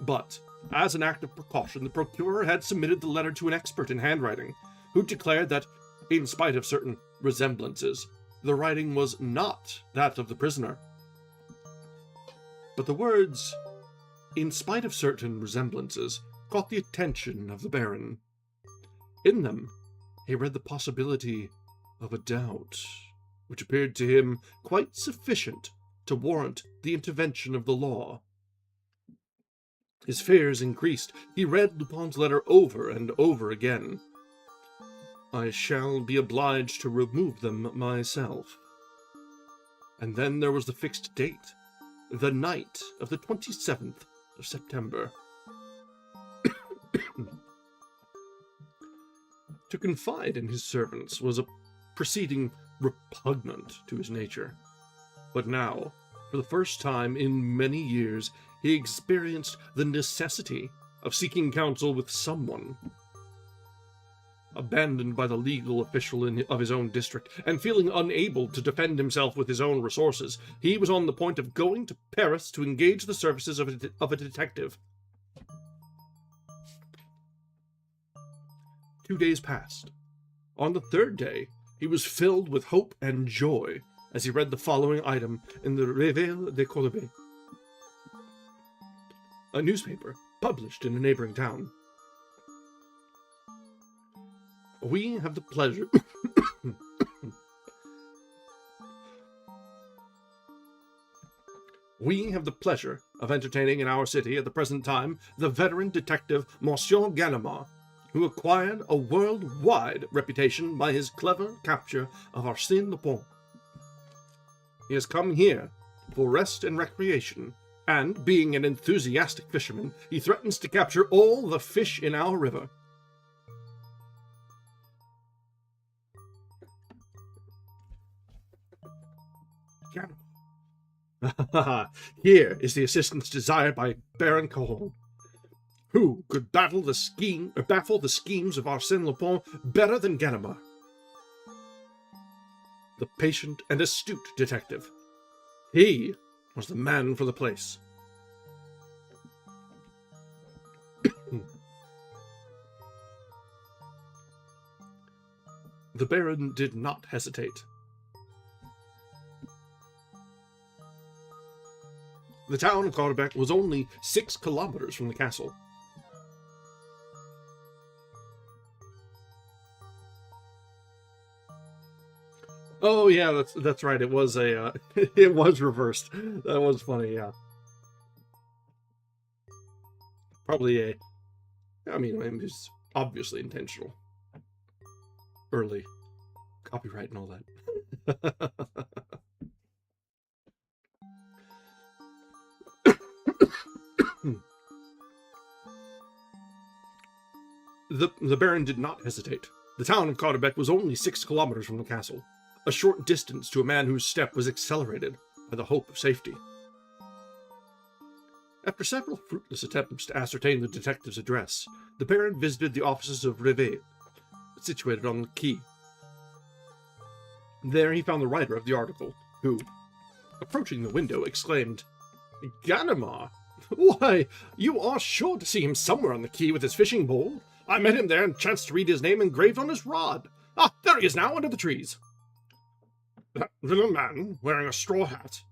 But, as an act of precaution, the procurer had submitted the letter to an expert in handwriting, who declared that, in spite of certain resemblances, the writing was not that of the prisoner. But the words, "in spite of certain resemblances," caught the attention of the Baron. In them, he read the possibility of a doubt, which appeared to him quite sufficient to warrant the intervention of the law. His fears increased. He read Lupin's letter over and over again. I shall be obliged to remove them myself. And then there was the fixed date, the night of the 27th of September. To confide in his servants was a proceeding repugnant to his nature. But now, for the first time in many years, he experienced the necessity of seeking counsel with someone. Abandoned by the legal official of his own district, and feeling unable to defend himself with his own resources, he was on the point of going to Paris to engage the services of a detective. 2 days passed. On the third day, he was filled with hope and joy as he read the following item in the Réveil des Colibets, a newspaper published in a neighboring town. We have the pleasure... We have the pleasure of entertaining in our city at the present time the veteran detective Monsieur Ganimard, who acquired a worldwide reputation by his clever capture of Arsène Lupin. He has come here for rest and recreation, and, being an enthusiastic fisherman, he threatens to capture all the fish in our river. Here is the assistance desired by Baron Cahorn. Who could baffle the schemes of Arsène Lupin better than Ganimard? The patient and astute detective. He was the man for the place. The Baron did not hesitate. The town of Caudebec was only 6 kilometers from the castle. Oh yeah, that's right. It was a it was reversed. That was funny. Yeah, probably I mean, it was obviously intentional. Early copyright and all that. The Baron did not hesitate. The town of Caudebec was only 6 kilometers from the castle, a short distance to a man whose step was accelerated by the hope of safety. After several fruitless attempts to ascertain the detective's address, the Baron visited the offices of Réveil, situated on the quay. There he found the writer of the article, who, approaching the window, exclaimed, "Ganimard! Why, you are sure to see him somewhere on the quay with his fishing pole. I met him there and chanced to read his name engraved on his rod. Ah, there he is now, under the trees." "That little man wearing a straw hat?"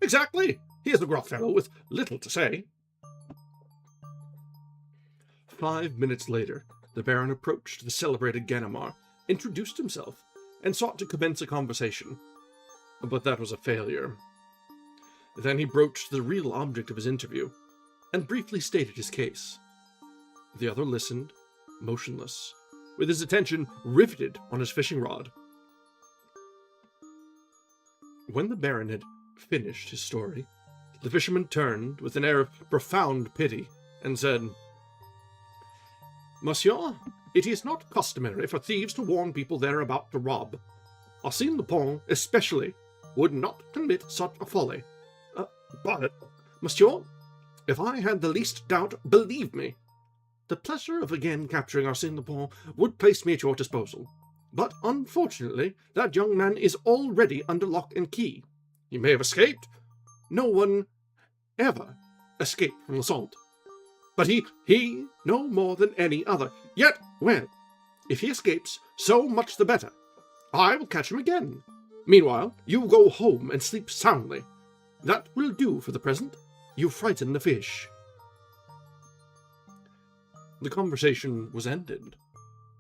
"Exactly. He is a gruff fellow with little to say." 5 minutes later, the Baron approached the celebrated Ganimard, introduced himself, and sought to commence a conversation. But that was a failure. Then he broached the real object of his interview, and briefly stated his case. The other listened, motionless, with his attention riveted on his fishing rod. When the Baron had finished his story, the fisherman turned with an air of profound pity and said, "Monsieur, it is not customary for thieves to warn people they are about to rob. Arsène Lupin, especially, would not commit such a folly. But, monsieur, if I had the least doubt, believe me, the pleasure of again capturing Arsène Lupin would place me at your disposal. But, unfortunately, that young man is already under lock and key. He may have escaped. No one ever escaped from l'assault. But he no more than any other. Yet, well, if he escapes, so much the better. I will catch him again. Meanwhile, you go home and sleep soundly. That will do for the present. You frighten the fish." The conversation was ended.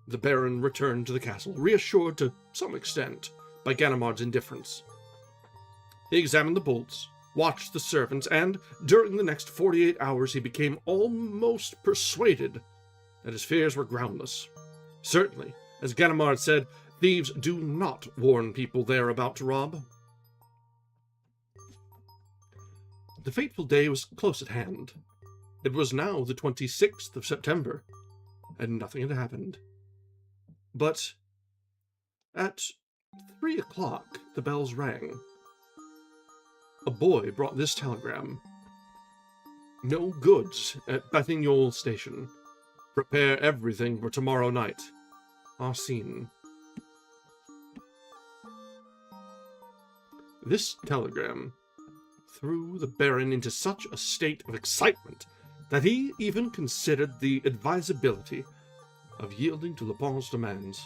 The Baron returned to the castle, reassured to some extent by Ganimard's indifference. He examined the bolts, watched the servants, and during the next 48 hours he became almost persuaded that his fears were groundless. Certainly, as Ganimard said, thieves do not warn people they are about to rob. The fateful day was close at hand. It was now the 26th of September, and nothing had happened. But at 3 o'clock the bells rang. A boy brought this telegram. No goods at Batignolles station. Prepare everything for tomorrow night. Arsène. This telegram threw the Baron into such a state of excitement that he even considered the advisability of yielding to Lupin's demands.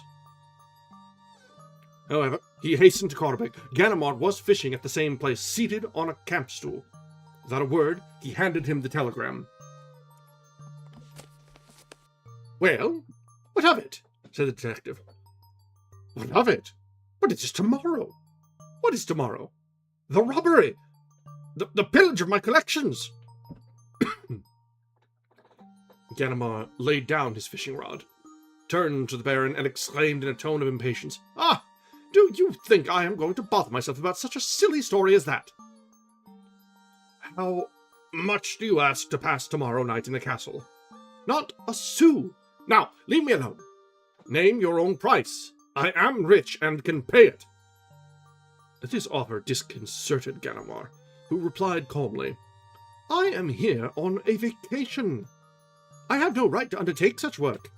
However, he hastened to Carbet. Ganimard was fishing at the same place, seated on a camp stool. Without a word, he handed him the telegram. "Well, what of it?" said the detective. "What of it? But it is tomorrow." "What is tomorrow?" "The robbery! The pillage of my collections!" Ganimard laid down his fishing rod, turned to the Baron, and exclaimed in a tone of impatience, "Ah! Do you think I am going to bother myself about such a silly story as that? How much do you ask to pass tomorrow night in the castle?" "Not a sou. Now, leave me alone. Name your own price. I am rich and can pay it." This offer disconcerted Ganimard, who replied calmly, "I am here on a vacation. I have no right to undertake such work."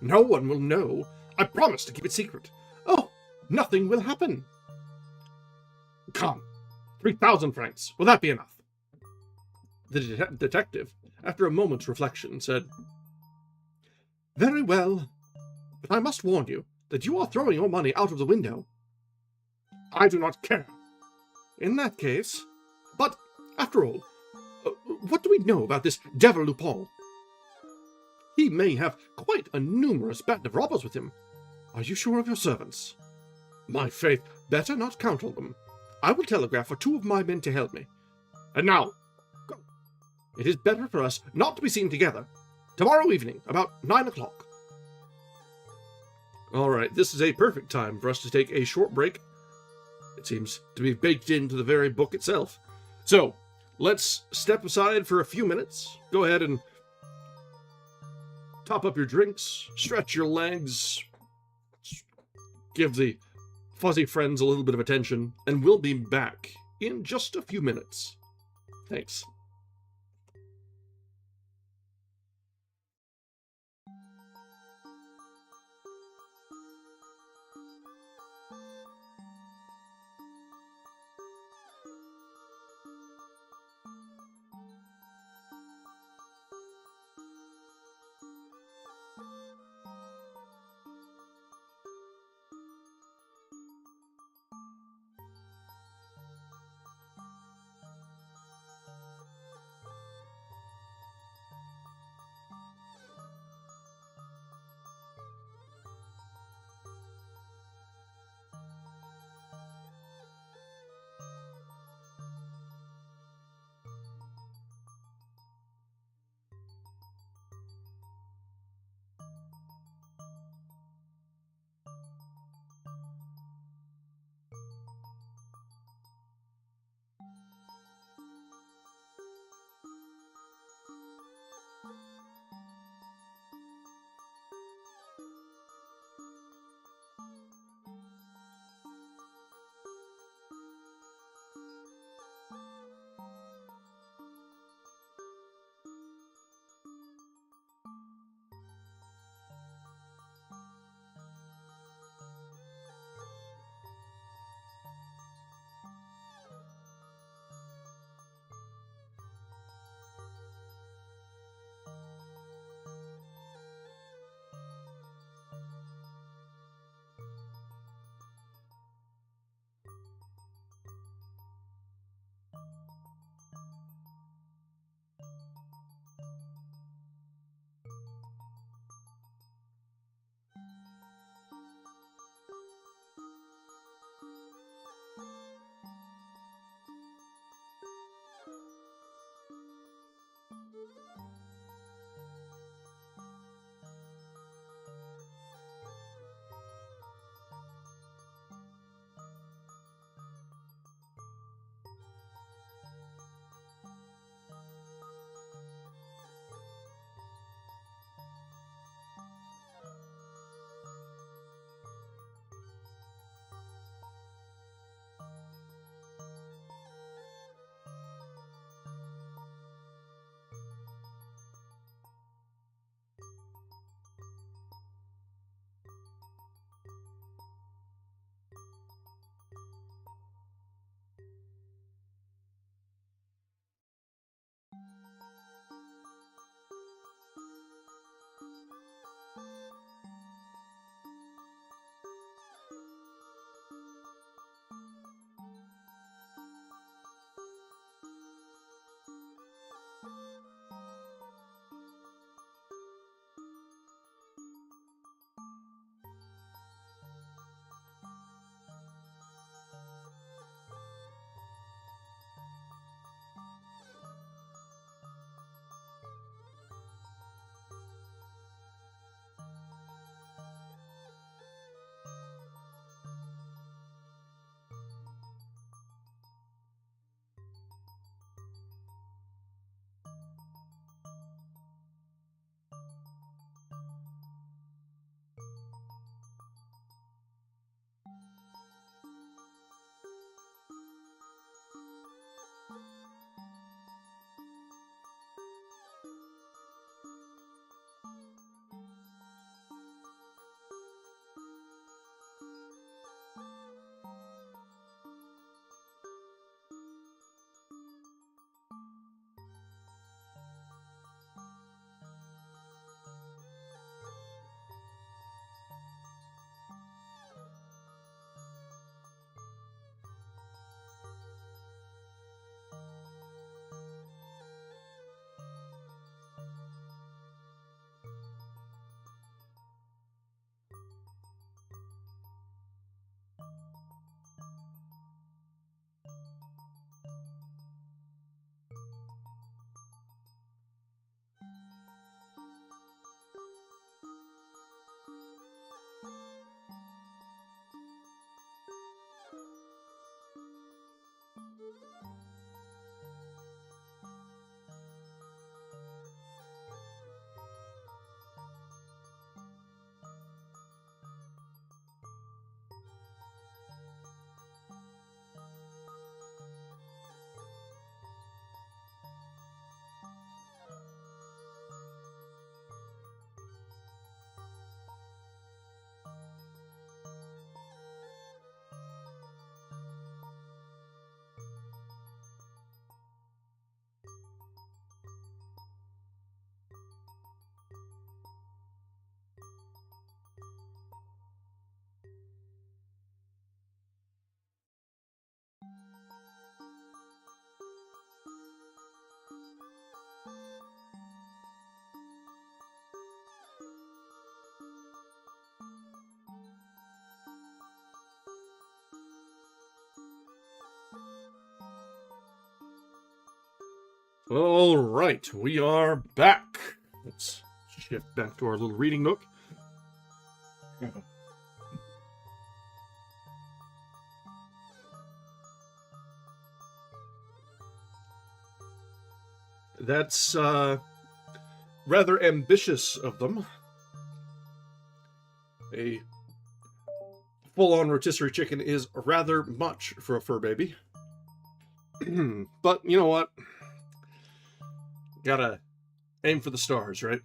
"No one will know. I promise to keep it secret." "Oh, nothing will happen." "Come, 3,000 francs. Will that be enough?" The detective, after a moment's reflection, said, "Very well, but I must warn you that you are throwing your money out of the window." "I do not care." "In that case... But, after all, what do we know about this devil Lupin? He may have quite a numerous band of robbers with him. Are you sure of your servants?" "My faith, better not count on them. I will telegraph for 2 of my men to help me. And now, go. It is better for us not to be seen together. Tomorrow evening, about 9 o'clock. All right, this is a perfect time for us to take a short break. It seems to be baked into the very book itself. So, let's step aside for a few minutes. Go ahead and top up your drinks, stretch your legs, give the fuzzy friends a little bit of attention, and we'll be back in just a few minutes. Thanks. All right, we are back. Let's shift back to our little reading nook. That's rather ambitious of them. A full-on rotisserie chicken is rather much for a fur baby. But you know what? Gotta aim for the stars, right?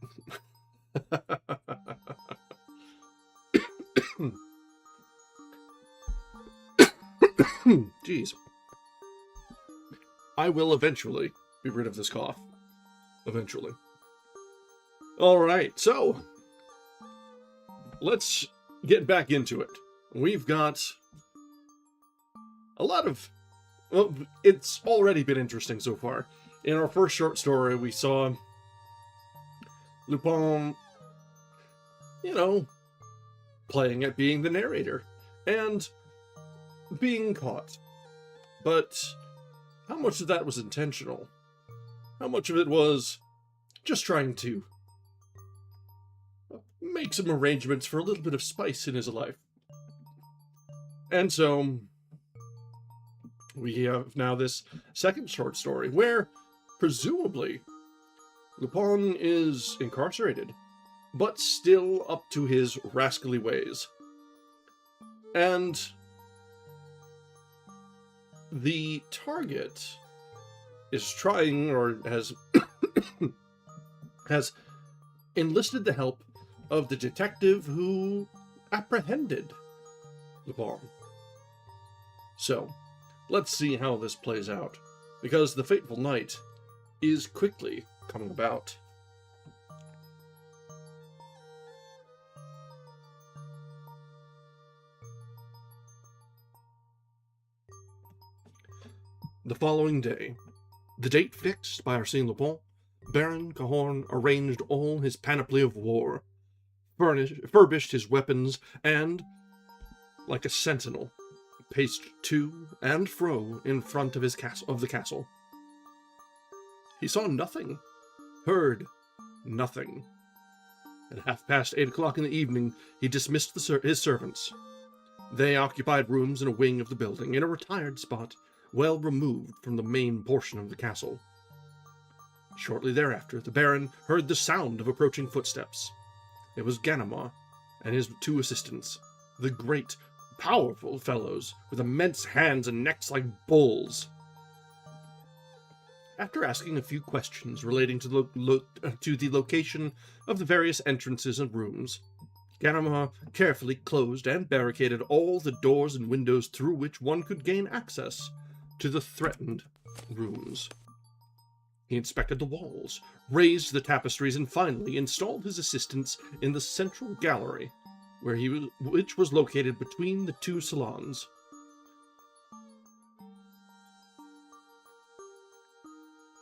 Jeez. I will eventually be rid of this cough. Eventually. Alright, so let's get back into it. We've got a lot of... Well, it's already been interesting so far. In our first short story, we saw Lupin, playing at being the narrator and being caught. But how much of that was intentional? How much of it was just trying to make some arrangements for a little bit of spice in his life? And so we have now this second short story where, presumably, Lupin is incarcerated, but still up to his rascally ways. And the target is trying, or has has enlisted the help of the detective who apprehended Leblanc. So, let's see how this plays out, because the fateful night is quickly coming about. The following day, the date fixed by Arsène Lupin, Baron Cahorn arranged all his panoply of war, furbished his weapons, and, like a sentinel, paced to and fro in front of the castle. He saw nothing, heard nothing. At 8:30 in the evening, he dismissed his servants. They occupied rooms in a wing of the building, in a retired spot, well removed from the main portion of the castle. Shortly thereafter, the Baron heard the sound of approaching footsteps. It was Ganimard and his two assistants, the great, powerful fellows with immense hands and necks like bulls. After asking a few questions relating to the location of the various entrances and rooms, Ganimard carefully closed and barricaded all the doors and windows through which one could gain access to the threatened rooms. He inspected the walls, raised the tapestries, and finally installed his assistants in the central gallery, which was located between the two salons.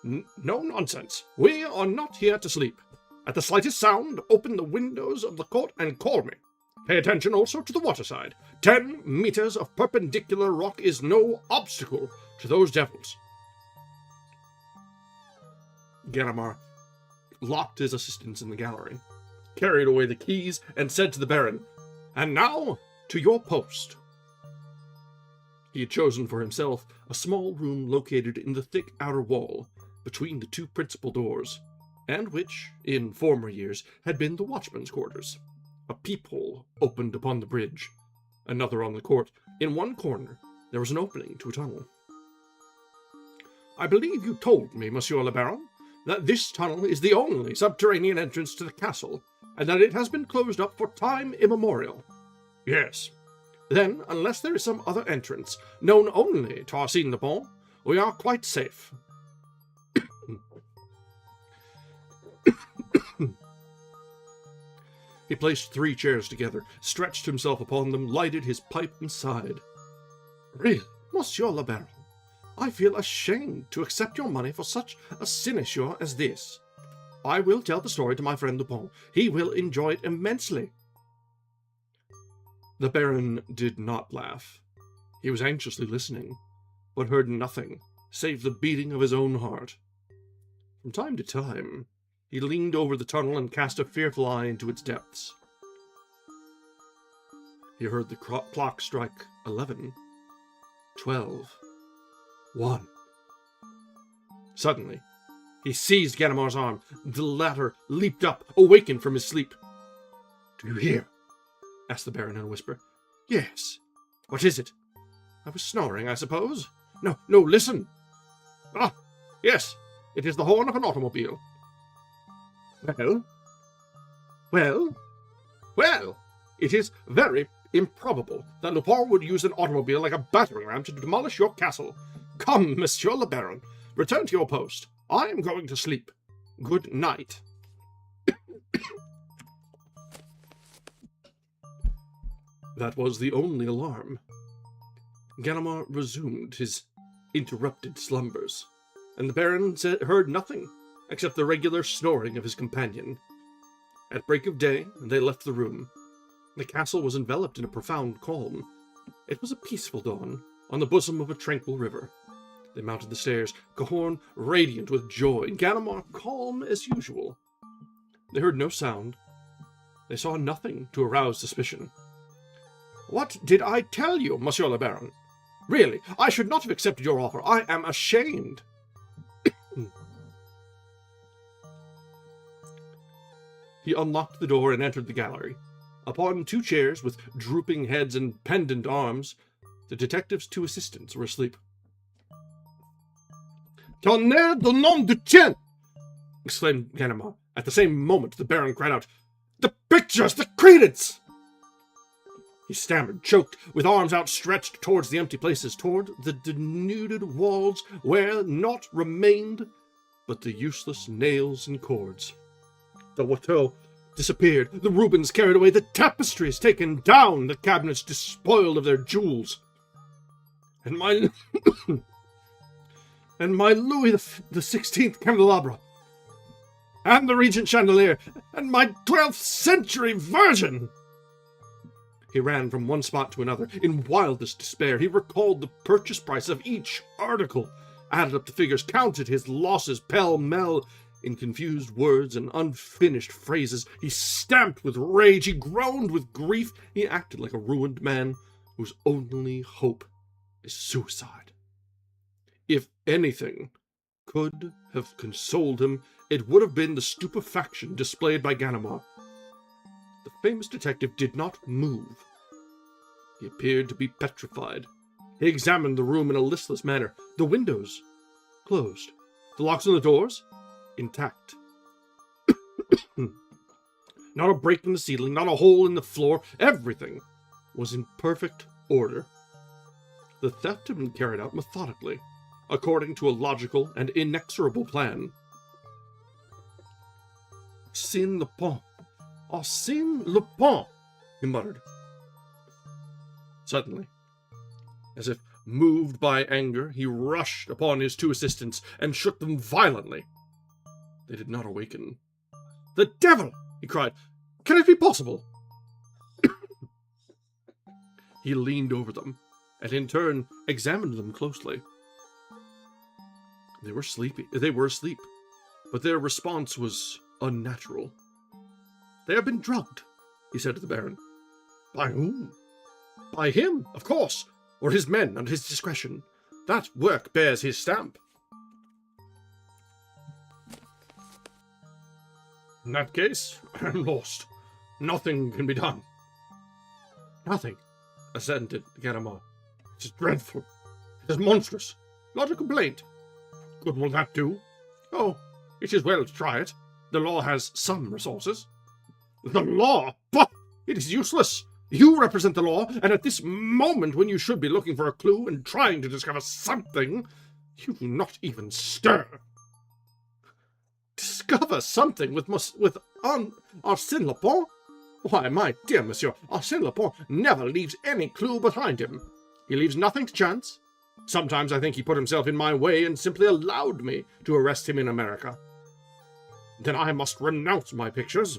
No nonsense. We are not here to sleep. At the slightest sound, open the windows of the court and call me. Pay attention also to the waterside. 10 meters of perpendicular rock is no obstacle to those devils. Ganimard locked his assistants in the gallery, carried away the keys, and said to the Baron, "And now, to your post." He had chosen for himself a small room located in the thick outer wall, between the two principal doors, and which, in former years, had been the watchman's quarters. A peephole opened upon the bridge, another on the court. In one corner, there was an opening to a tunnel. "I believe you told me, Monsieur le Baron, that this tunnel is the only subterranean entrance to the castle, and that it has been closed up for time immemorial." "Yes." "Then, unless there is some other entrance, known only to Arsène Lupin, we are quite safe." He placed 3 chairs together, stretched himself upon them, lighted his pipe, and sighed. "Really, Monsieur le Baron, I feel ashamed to accept your money for such a sinecure as this. I will tell the story to my friend Lupin. He will enjoy it immensely." The Baron did not laugh. He was anxiously listening, but heard nothing save the beating of his own heart. From time to time, he leaned over the tunnel and cast a fearful eye into its depths. He heard the clock strike 11, 12, 1. Suddenly, he seized Ganimard's arm. The latter leaped up, awakened from his sleep. "Do you hear?" asked the Baron in a whisper. "Yes. What is it?" "I was snoring, I suppose." No, listen." "Ah, yes, it is the horn of an automobile." Well, it is very improbable that Lupin would use an automobile like a battering ram to demolish your castle. Come, Monsieur le Baron, return to your post. I am going to sleep. Good night." That was the only alarm. Ganimard resumed his interrupted slumbers, and the Baron heard nothing except the regular snoring of his companion. At break of day, they left the room. The castle was enveloped in a profound calm. It was a peaceful dawn, on the bosom of a tranquil river. They mounted the stairs, Cahorn radiant with joy, Ganimard calm as usual. They heard no sound. They saw nothing to arouse suspicion. "What did I tell you, Monsieur le Baron? Really, I should not have accepted your offer. I am ashamed." He unlocked the door and entered the gallery. Upon two chairs, with drooping heads and pendant arms, the detective's two assistants were asleep. "Tonnerre de nom de Dieu!" exclaimed Ganimard. At the same moment, the Baron cried out, "The pictures! The credence!" He stammered, choked, with arms outstretched towards the empty places, toward the denuded walls, where naught remained but the useless nails and cords. The Watteau disappeared, the Rubens carried away, the tapestries taken down, the cabinets despoiled of their jewels. And my Louis the 16th candelabra, and the Regent chandelier, and my 12th century Virgin! He ran from one spot to another, in wildest despair. He recalled the purchase price of each article, added up the figures, counted his losses pell-mell. In confused words and unfinished phrases, he stamped with rage, he groaned with grief, he acted like a ruined man whose only hope is suicide. If anything could have consoled him, it would have been the stupefaction displayed by Ganimard. The famous detective did not move. He appeared to be petrified. He examined the room in a listless manner. The windows closed. The locks on the doors intact. Not a break in the ceiling, not a hole in the floor. Everything was in perfect order. The theft had been carried out methodically, according to a logical and inexorable plan. "Arsène Lupin! Arsène Lupin!" he muttered. Suddenly, as if moved by anger, he rushed upon his two assistants and shook them violently. They did not awaken. "The devil!" he cried. "Can it be possible?" He leaned over them, and in turn examined them closely. They were asleep, but their response was unnatural. "They have been drugged," he said to the Baron. "By whom?" "By him, of course, or his men under his discretion. That work bears his stamp." "In that case, I am lost. Nothing can be done." "Nothing," assented Ganimard. "It is dreadful. It is monstrous. Not a complaint. Good will that do? Oh, it is well to try it. The law has some resources." "The law? Bah! It is useless. You represent the law, and at this moment when you should be looking for a clue and trying to discover something, you do not even stir." "Discover something with Arsène Lupin? Why, my dear monsieur, Arsène Lupin never leaves any clue behind him. He leaves nothing to chance. Sometimes I think he put himself in my way and simply allowed me to arrest him in America. Then I must renounce my pictures.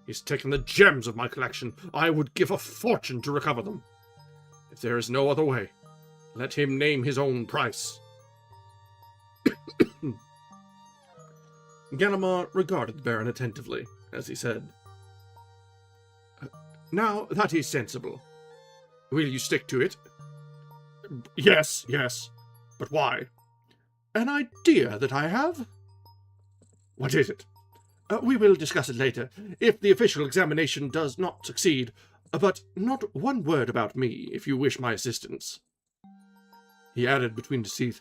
He's taken the gems of my collection. I would give a fortune to recover them. If there is no other way, let him name his own price." Ganimard regarded the Baron attentively, as he said, "Now, that is sensible. Will you stick to it?" "Yes, yes. But why?" "An idea that I have." "What is it?" "We will discuss it later, if the official examination does not succeed. But not one word about me, if you wish my assistance." He added between his teeth,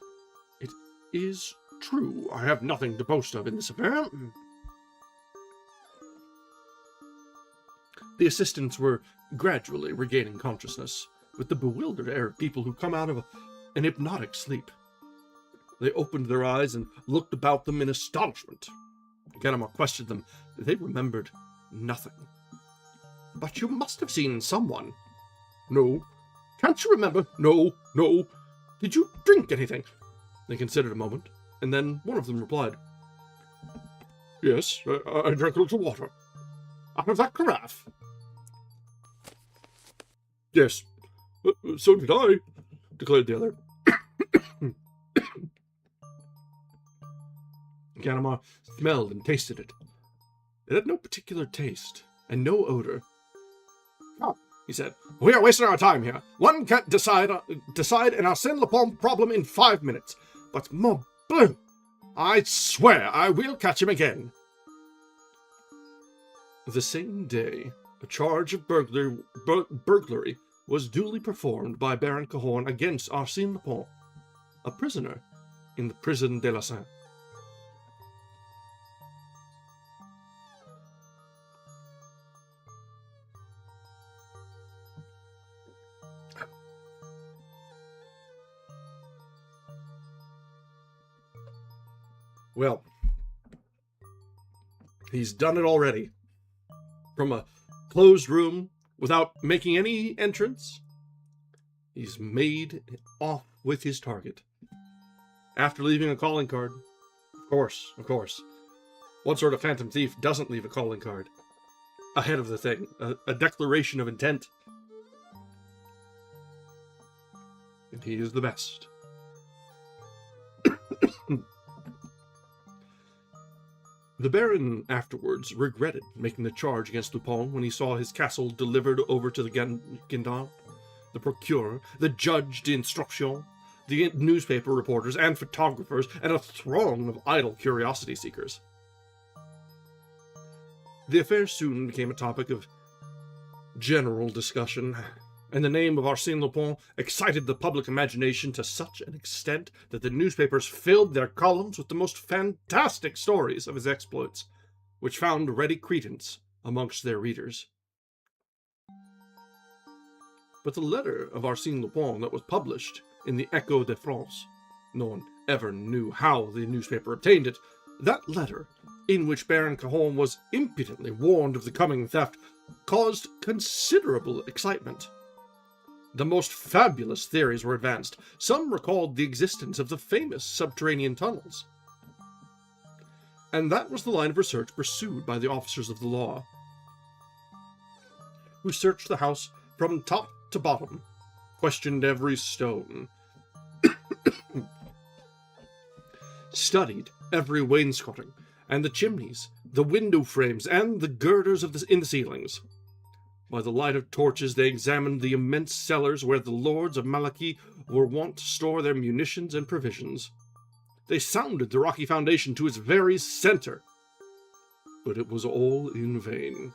"It is true, I have nothing to boast of in this affair." The assistants were gradually regaining consciousness, with the bewildered air of people who come out of an hypnotic sleep. They opened their eyes and looked about them in astonishment. Ganimard questioned them. They remembered nothing. "But you must have seen someone." "No." "Can't you remember?" "No, no." "Did you drink anything?" They considered a moment, and then one of them replied, "Yes, I drank a little water. Out of that carafe." "Yes, so did I," declared the other. Ganimard smelled and tasted it. It had no particular taste, and no odor. "Come," he said, "we are wasting our time here. One can't decide an Arsène Lupin problem in 5 minutes. But, mon bleu, I swear I will catch him again." The same day, a charge of burglary was duly performed by Baron Cahorn against Arsène Lupin, a prisoner in the prison de la Seine. Well, he's done it already. From a closed room, without making any entrance, he's made off with his target. After leaving a calling card. Of course. What sort of phantom thief doesn't leave a calling card? Ahead of the thing. A declaration of intent. And he is the best. The Baron afterwards regretted making the charge against Lupin when he saw his castle delivered over to the gendarme, the procureur, the judge d'instruction, the newspaper reporters and photographers, and a throng of idle curiosity seekers. The affair soon became a topic of general discussion, and the name of Arsène Lupin excited the public imagination to such an extent that the newspapers filled their columns with the most fantastic stories of his exploits, which found ready credence amongst their readers. But the letter of Arsène Lupin that was published in the Echo de France, no one ever knew how the newspaper obtained it, that letter, in which Baron Cahorn was impudently warned of the coming theft, caused considerable excitement. The most fabulous theories were advanced. Some recalled the existence of the famous subterranean tunnels. And that was the line of research pursued by the officers of the law, who searched the house from top to bottom, questioned every stone, studied every wainscoting, and the chimneys, the window frames, and the girders in the ceilings. By the light of torches they examined the immense cellars where the lords of Malaquis were wont to store their munitions and provisions. They sounded the rocky foundation to its very center. But it was all in vain.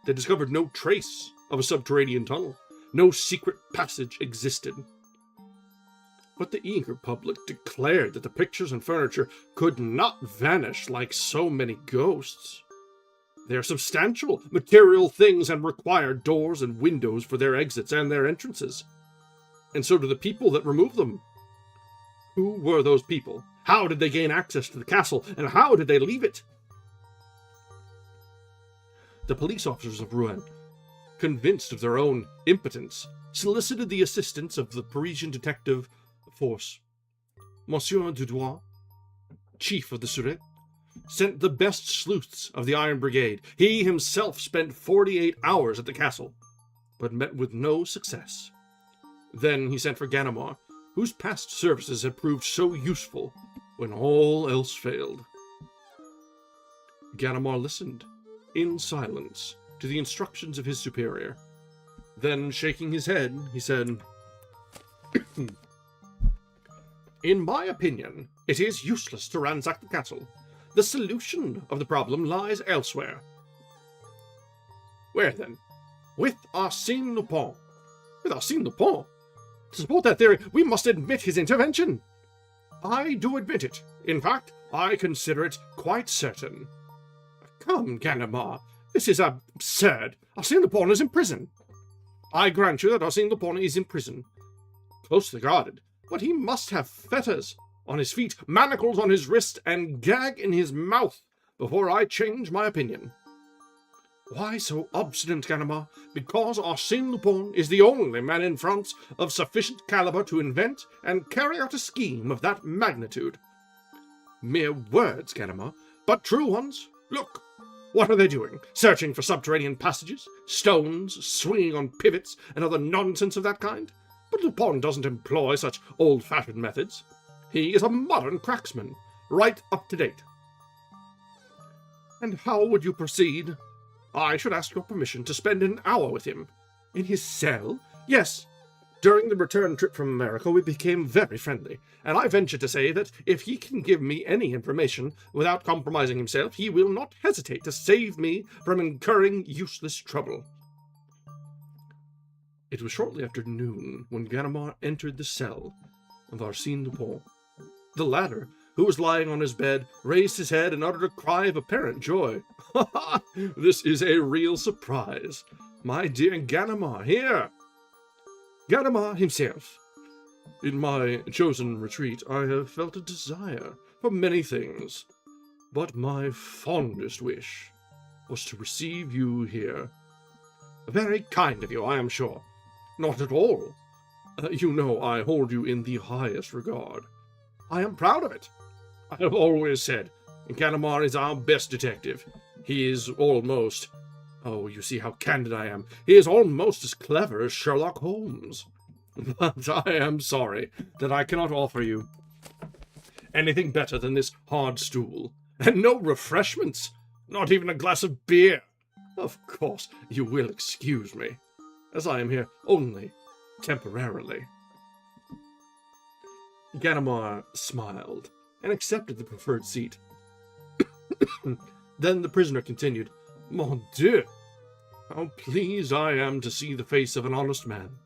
They discovered no trace of a subterranean tunnel. No secret passage existed. But the eager public declared that the pictures and furniture could not vanish like so many ghosts. They are substantial, material things and require doors and windows for their exits and their entrances. And so do the people that remove them. Who were those people? How did they gain access to the castle? And how did they leave it? The police officers of Rouen, convinced of their own impotence, solicited the assistance of the Parisian detective force. Monsieur Dudois, chief of the Surete, sent the best sleuths of the Iron Brigade. He himself spent 48 hours at the castle, but met with no success. Then he sent for Ganimard, whose past services had proved so useful when all else failed. Ganimard listened, in silence, to the instructions of his superior. Then, shaking his head, he said, "In my opinion, it is useless to ransack the castle. The solution of the problem lies elsewhere." "Where, then?" "With Arsène Lupin." "With Arsène Lupin? To support that theory, we must admit his intervention." "I do admit it. In fact, I consider it quite certain." "Come, Ganimard, this is absurd. Arsène Lupin is in prison." "I grant you that Arsène Lupin is in prison, closely guarded, but he must have fetters on his feet, manacles on his wrist, and gag in his mouth before I change my opinion." "Why so obstinate, Ganimard?" "Because Arsène Lupin is the only man in France of sufficient caliber to invent and carry out a scheme of that magnitude." "Mere words, Ganimard, but true ones. Look, what are they doing? Searching for subterranean passages, stones, swinging on pivots, and other nonsense of that kind? But Lupin doesn't employ such old-fashioned methods. He is a modern cracksman, right up to date." "And how would you proceed?" "I should ask your permission to spend an hour with him." "In his cell?" "Yes. During the return trip from America we became very friendly, and I venture to say that if he can give me any information without compromising himself, he will not hesitate to save me from incurring useless trouble." It was shortly after noon when Ganimard entered the cell of Arsène Lupin. The latter, who was lying on his bed, raised his head and uttered a cry of apparent joy. "Ha ha! This is a real surprise. My dear Ganimard, here!" Ganimard himself. "In my chosen retreat I have felt a desire for many things, but my fondest wish was to receive you here." "Very kind of you, I am sure." "Not at all. You know I hold you in the highest regard." "I am proud of it." "I have always said, Ganimard is our best detective. He is almost... Oh, you see how candid I am. He is almost as clever as Sherlock Holmes. But I am sorry that I cannot offer you anything better than this hard stool. And no refreshments, not even a glass of beer. Of course, you will excuse me, as I am here only temporarily." Ganimard smiled and accepted the preferred seat. Then the prisoner continued, "Mon Dieu, how pleased I am to see the face of an honest man.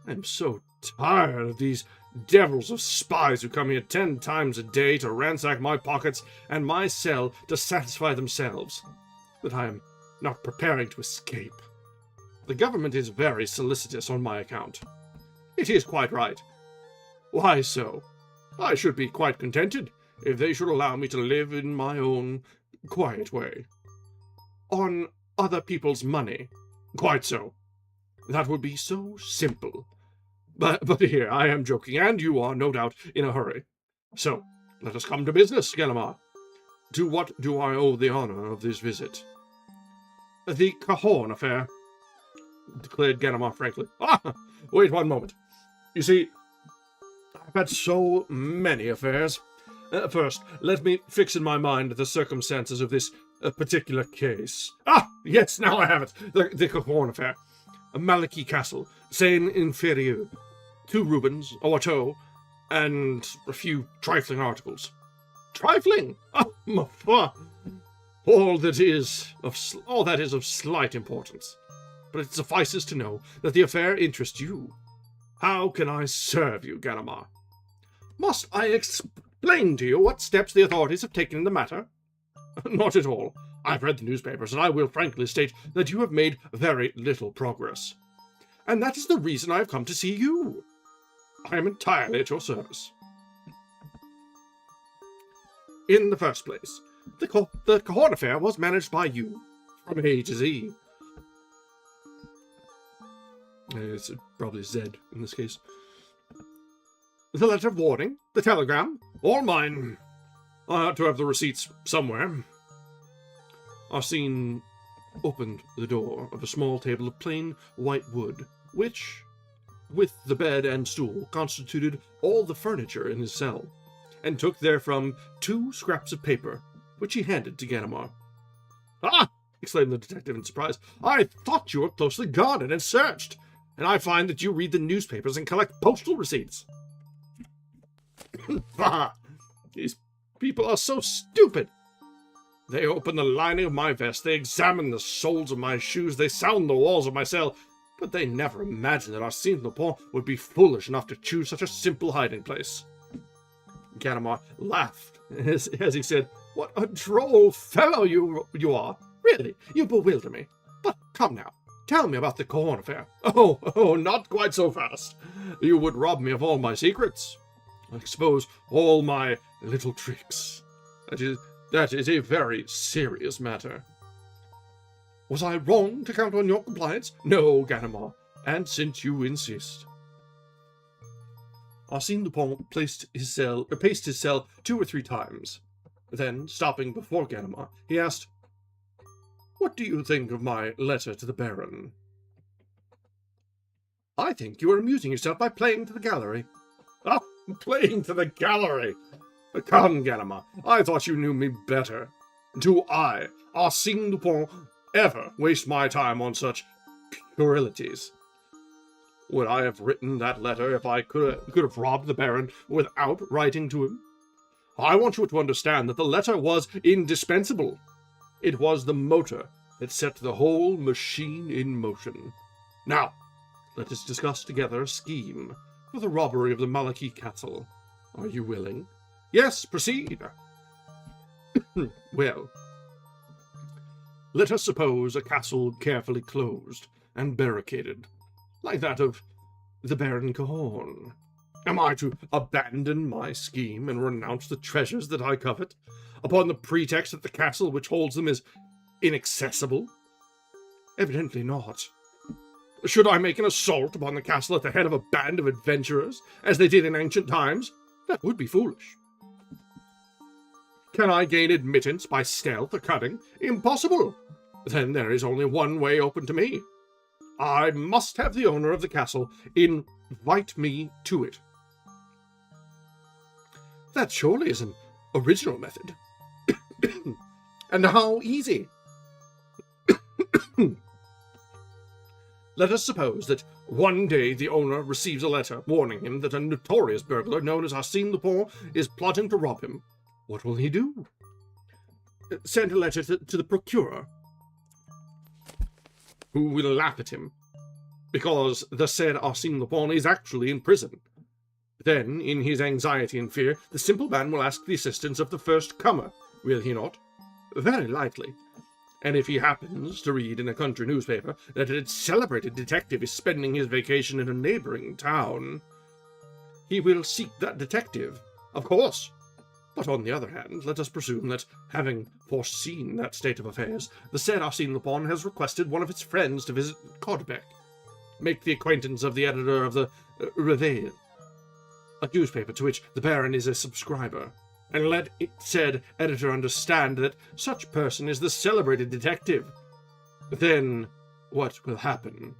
I am so tired of these devils of spies who come here 10 times a day to ransack my pockets and my cell to satisfy themselves, that I am not preparing to escape. The government is very solicitous on my account. It is quite right. Why so? I should be quite contented if they should allow me to live in my own quiet way." "On other people's money?" "Quite so. That would be so simple. But here, I am joking, and you are, no doubt, in a hurry. So, let us come to business, Ganimard. To what do I owe the honor of this visit?" "The Cahorn affair," declared Ganimard frankly. Wait one moment. You see, I've had so many affairs. First, let me fix in my mind the circumstances of this particular case. Yes, now I have it. The Cahorn affair. Malachi Castle, Seine-Inférieure, 2 Rubens, a Watteau, and a few trifling articles. Trifling? Ma foi! All that is of slight importance. But it suffices to know that the affair interests you. How can I serve you, Ganimard? Must I explain to you what steps the authorities have taken in the matter? Not at all. I've read the newspapers, and I will frankly state that you have made very little progress. And that is the reason I have come to see you. I am entirely at your service. In the first place, the Cahorn affair was managed by you, from A to Z. It's probably Z in this case. The letter of warning, the telegram, all mine. I ought to have the receipts somewhere. Arsène opened the door of a small table of plain white wood, which, with the bed and stool, constituted all the furniture in his cell, and took therefrom 2 scraps of paper, which he handed to Ganimard. "Ah!" exclaimed the detective in surprise. "I thought you were closely guarded and searched, and I find that you read the newspapers and collect postal receipts." "Bah! These people are so stupid. They open the lining of my vest, they examine the soles of my shoes, they sound the walls of my cell, but they never imagined that Arsène Lupin would be foolish enough to choose such a simple hiding place." Ganimard laughed as he said, "What a droll fellow you are! Really, you bewilder me. But come now, tell me about the Cahorn affair." Oh, not quite so fast. You would rob me of all my secrets, expose all my little tricks. That is a very serious matter." "Was I wrong to count on your compliance?" "No, Ganimard, and since you insist." Arsène Lupin paced his cell 2 or 3 times. Then, stopping before Ganimard, he asked, "What do you think of my letter to the Baron?" "I think you are amusing yourself by playing to the gallery." "Oh, playing to the gallery! Come, Ganimard, I thought you knew me better. Do I, Arsène Lupin, ever waste my time on such puerilities? Would I have written that letter if I could have robbed the Baron without writing to him? I want you to understand that the letter was indispensable. It was the motor that set the whole machine in motion. Now, let us discuss together a scheme for the robbery of the Malachi castle. Are you willing?" "Yes, proceed." "Well, let us suppose a castle carefully closed and barricaded, like that of the Baron Cahorn. Am I to abandon my scheme and renounce the treasures that I covet, upon the pretext that the castle which holds them is inaccessible? Evidently not. Should I make an assault upon the castle at the head of a band of adventurers, as they did in ancient times? That would be foolish. Can I gain admittance by stealth or cunning? Impossible. Then there is only one way open to me. I must have the owner of the castle invite me to it." "That surely is an original method." "And how easy?" "Let us suppose that one day the owner receives a letter warning him that a notorious burglar known as Arsène Lupin is plotting to rob him. What will he do? Send a letter to the procurer, who will laugh at him, because the said Arsène Lupin is actually in prison. Then, in his anxiety and fear, the simple man will ask the assistance of the first comer, will he not? Very likely. And if he happens to read in a country newspaper that a celebrated detective is spending his vacation in a neighboring town, he will seek that detective, of course. But on the other hand, let us presume that, having foreseen that state of affairs, the said Arsène Lupin has requested one of his friends to visit Gutenberg, make the acquaintance of the editor of the Réveil, a newspaper to which the Baron is a subscriber, and let said editor understand that such person is the celebrated detective. Then what will happen?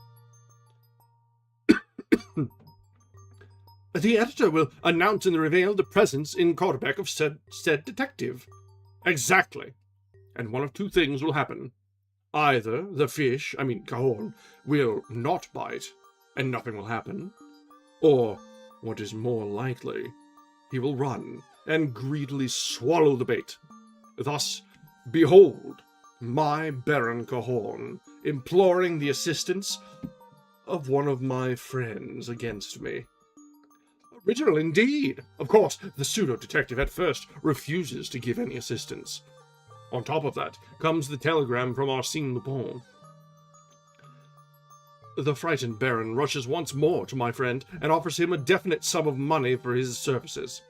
The editor will announce in the Réveil the presence in Gutenberg of said detective. Exactly. And one of two things will happen. Either the fish, Cahorn, will not bite, and nothing will happen, or, what is more likely, he will run and greedily swallow the bait. Thus, behold, my Baron Cahorn imploring the assistance of one of my friends against me. Original indeed! Of course, the pseudo-detective at first refuses to give any assistance. On top of that comes the telegram from Arsène Lupin. The frightened Baron rushes once more to my friend and offers him a definite sum of money for his services.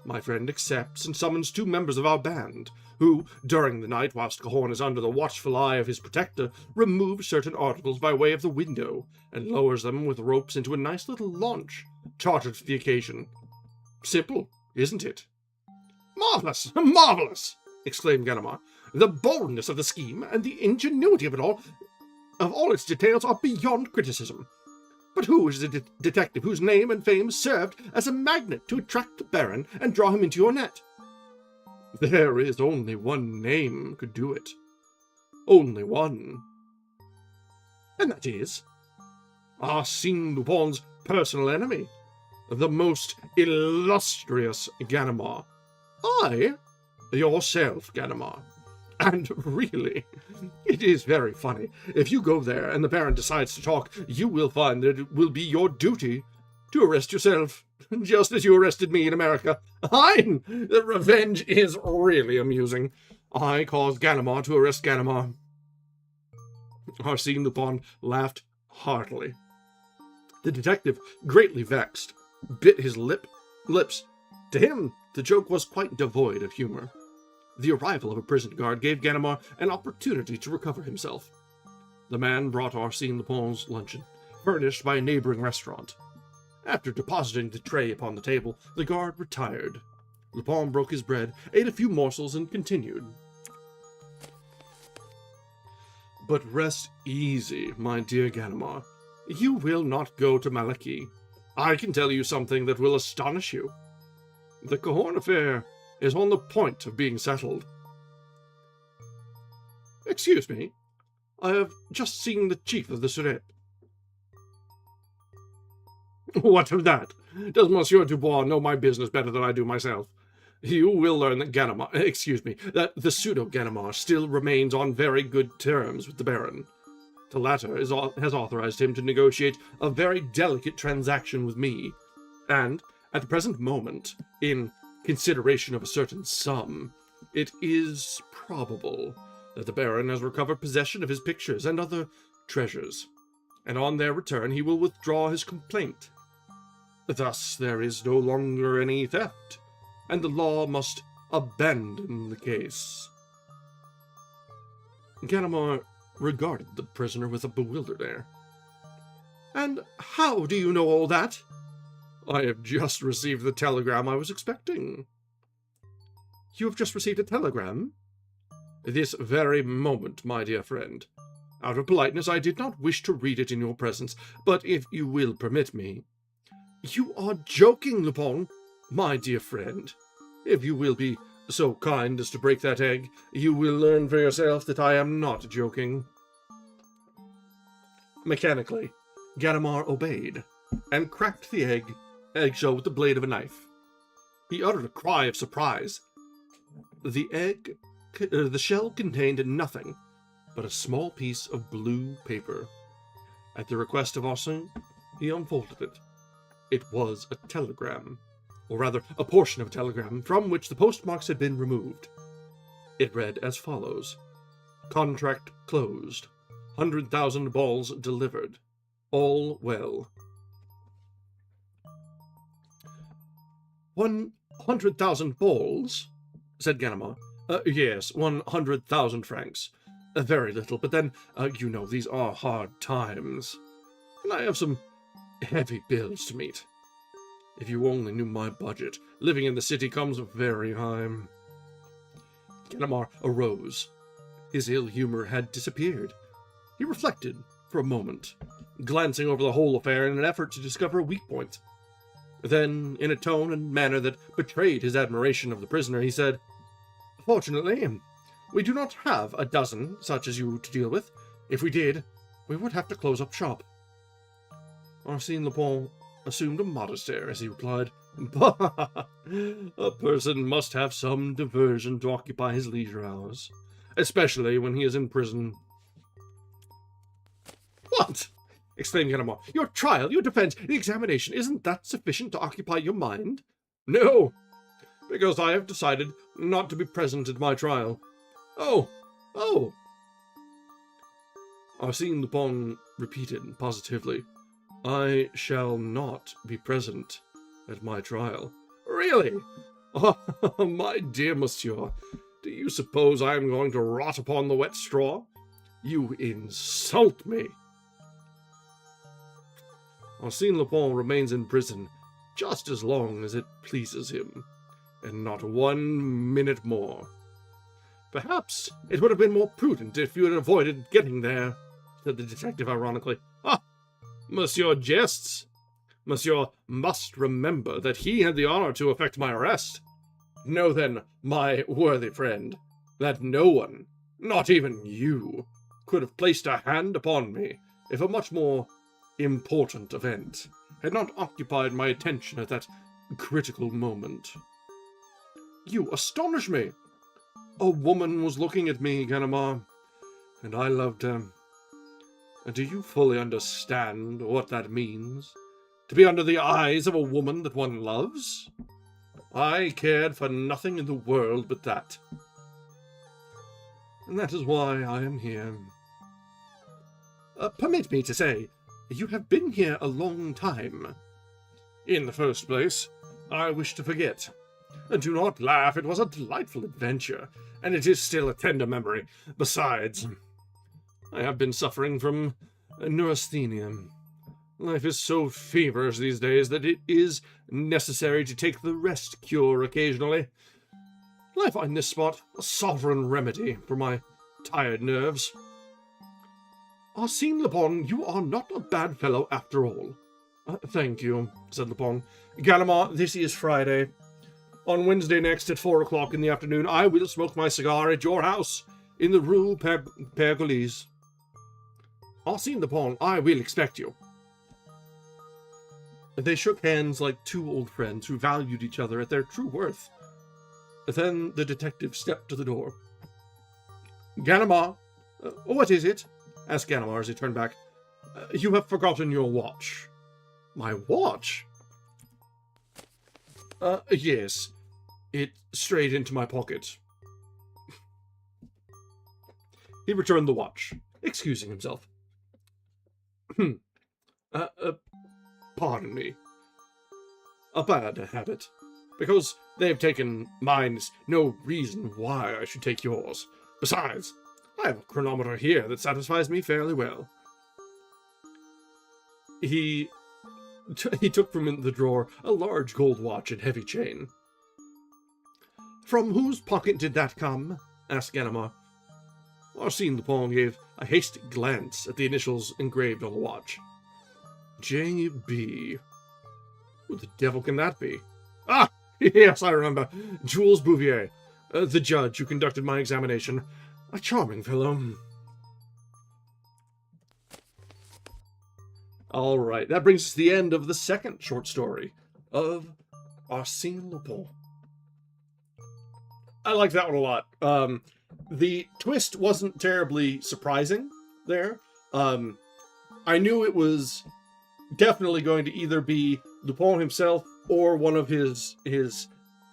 My friend accepts and summons 2 members of our band, who, during the night whilst Cahorn is under the watchful eye of his protector, remove certain articles by way of the window, and lowers them with ropes into a nice little launch, chartered for the occasion. Simple, isn't it? Marvellous! Marvellous! Exclaimed Ganimard. The boldness of the scheme and the ingenuity of all its details are beyond criticism. But who is the detective whose name and fame served as a magnet to attract the Baron and draw him into your net? There is only one name could do it. only one. And that is Arsène Lupin's personal enemy, the most illustrious Ganimard. I, yourself, Ganimard. And really, it is very funny. If you go there and the Baron decides to talk, you will find that it will be your duty to arrest yourself, just as you arrested me in America. The revenge is really amusing. I caused Ganimard to arrest Ganimard. Arsène Lupin laughed heartily. The detective, greatly vexed, bit his lips. To him, the joke was quite devoid of humor. The arrival of a prison guard gave Ganimard an opportunity to recover himself. The man brought Arsène Lupin's luncheon, furnished by a neighboring restaurant. After depositing the tray upon the table, the guard retired. Lupin broke his bread, ate a few morsels, and continued. But rest easy, my dear Ganimard. You will not go to Malaquis. I can tell you something that will astonish you. The Cahorn affair is on the point of being settled. Excuse me, I have just seen the chief of the Surete. What of that? Does Monsieur Dubois know my business better than I do myself? You will learn that that the pseudo-Ganimard still remains on very good terms with the Baron. The latter has authorized him to negotiate a very delicate transaction with me, and, at the present moment, in consideration of a certain sum, it is probable that the Baron has recovered possession of his pictures and other treasures, and on their return he will withdraw his complaint. Thus there is no longer any theft, and the law must abandon the case. Ganimard regarded the prisoner with a bewildered air. And how do you know all that? I have just received the telegram I was expecting. You have just received a telegram? This very moment, my dear friend. Out of politeness, I did not wish to read it in your presence, but if you will permit me... You are joking, Lupin, my dear friend. If you will be so kind as to break that egg, you will learn for yourself that I am not joking. Mechanically, Ganimard obeyed, and cracked the eggshell with the blade of a knife. He uttered a cry of surprise. The shell contained nothing but a small piece of blue paper. At the request of Arsène, he unfolded it. It was a telegram, or rather a portion of a telegram, from which the postmarks had been removed. It read as follows. Contract closed. 100,000 balls delivered. All well. 100,000 balls? Said Ganimard. Yes, 100,000 francs. Very little, but then, you know, these are hard times. And I have some heavy bills to meet. If you only knew my budget, living in the city comes very high. Ganimard arose. His ill humor had disappeared. He reflected for a moment, glancing over the whole affair in an effort to discover a weak point. Then, in a tone and manner that betrayed his admiration of the prisoner, he said, Fortunately, we do not have a dozen such as you to deal with. If we did, we would have to close up shop. Arsène Lupin assumed a modest air as he replied, Bah! A person must have some diversion to occupy his leisure hours, especially when he is in prison. What? Exclaimed Ganimard. Your trial, your defense, the examination, isn't that sufficient to occupy your mind? No, because I have decided not to be present at my trial. Oh! Arsène Lupin repeated positively, I shall not be present at my trial. Really? Oh, my dear monsieur, do you suppose I am going to rot upon the wet straw? You insult me. Arsène Lupin remains in prison just as long as it pleases him, and not 1 minute more. Perhaps it would have been more prudent if you had avoided getting there, said the detective ironically. Ah, Monsieur jests. Monsieur must remember that he had the honor to effect my arrest. Know then, my worthy friend, that no one Not even you could have placed a hand upon me if a much more important event had not occupied my attention at that critical moment. You astonish me. A woman was looking at me, Ganimard, and I loved her. Do you fully understand what that means? To be under the eyes of a woman that one loves? I cared for nothing in the world but that. And that is why I am here. Permit me to say, you have been here a long time. In the first place, I wish to forget. Do not laugh, it was a delightful adventure, and it is still a tender memory. Besides, I have been suffering from neurasthenia. Life is so feverish these days that it is necessary to take the rest cure occasionally. I find this spot a sovereign remedy for my tired nerves. Arsène Lupin, you are not a bad fellow after all. Thank you, said Lupin. Ganimard, this is Friday. On Wednesday next at 4 o'clock in the afternoon, I will smoke my cigar at your house in the Rue Pergolese. Arsène Lupin, I will expect you. They shook hands like two old friends who valued each other at their true worth. Then the detective stepped to the door. Ganimard, what is it? Asked Ganimard as he turned back. You have forgotten your watch. My watch? Yes. It strayed into my pocket. He returned the watch, excusing himself. Pardon me. A bad habit. Because they've taken mine is no reason why I should take yours. Besides, I have a chronometer here that satisfies me fairly well. He took from the drawer a large gold watch and heavy chain. From whose pocket did that come? Asked Ganimard. Arsène Lupin gave a hasty glance at the initials engraved on the watch. J.B. Who the devil can that be? Ah! Yes, I remember. Jules Bouvier, the judge who conducted my examination. A charming fellow. All right, that brings us to the end of the second short story of Arsène Lupin. I like that one a lot. The twist wasn't terribly surprising there. I knew it was definitely going to either be Lupin himself or one of his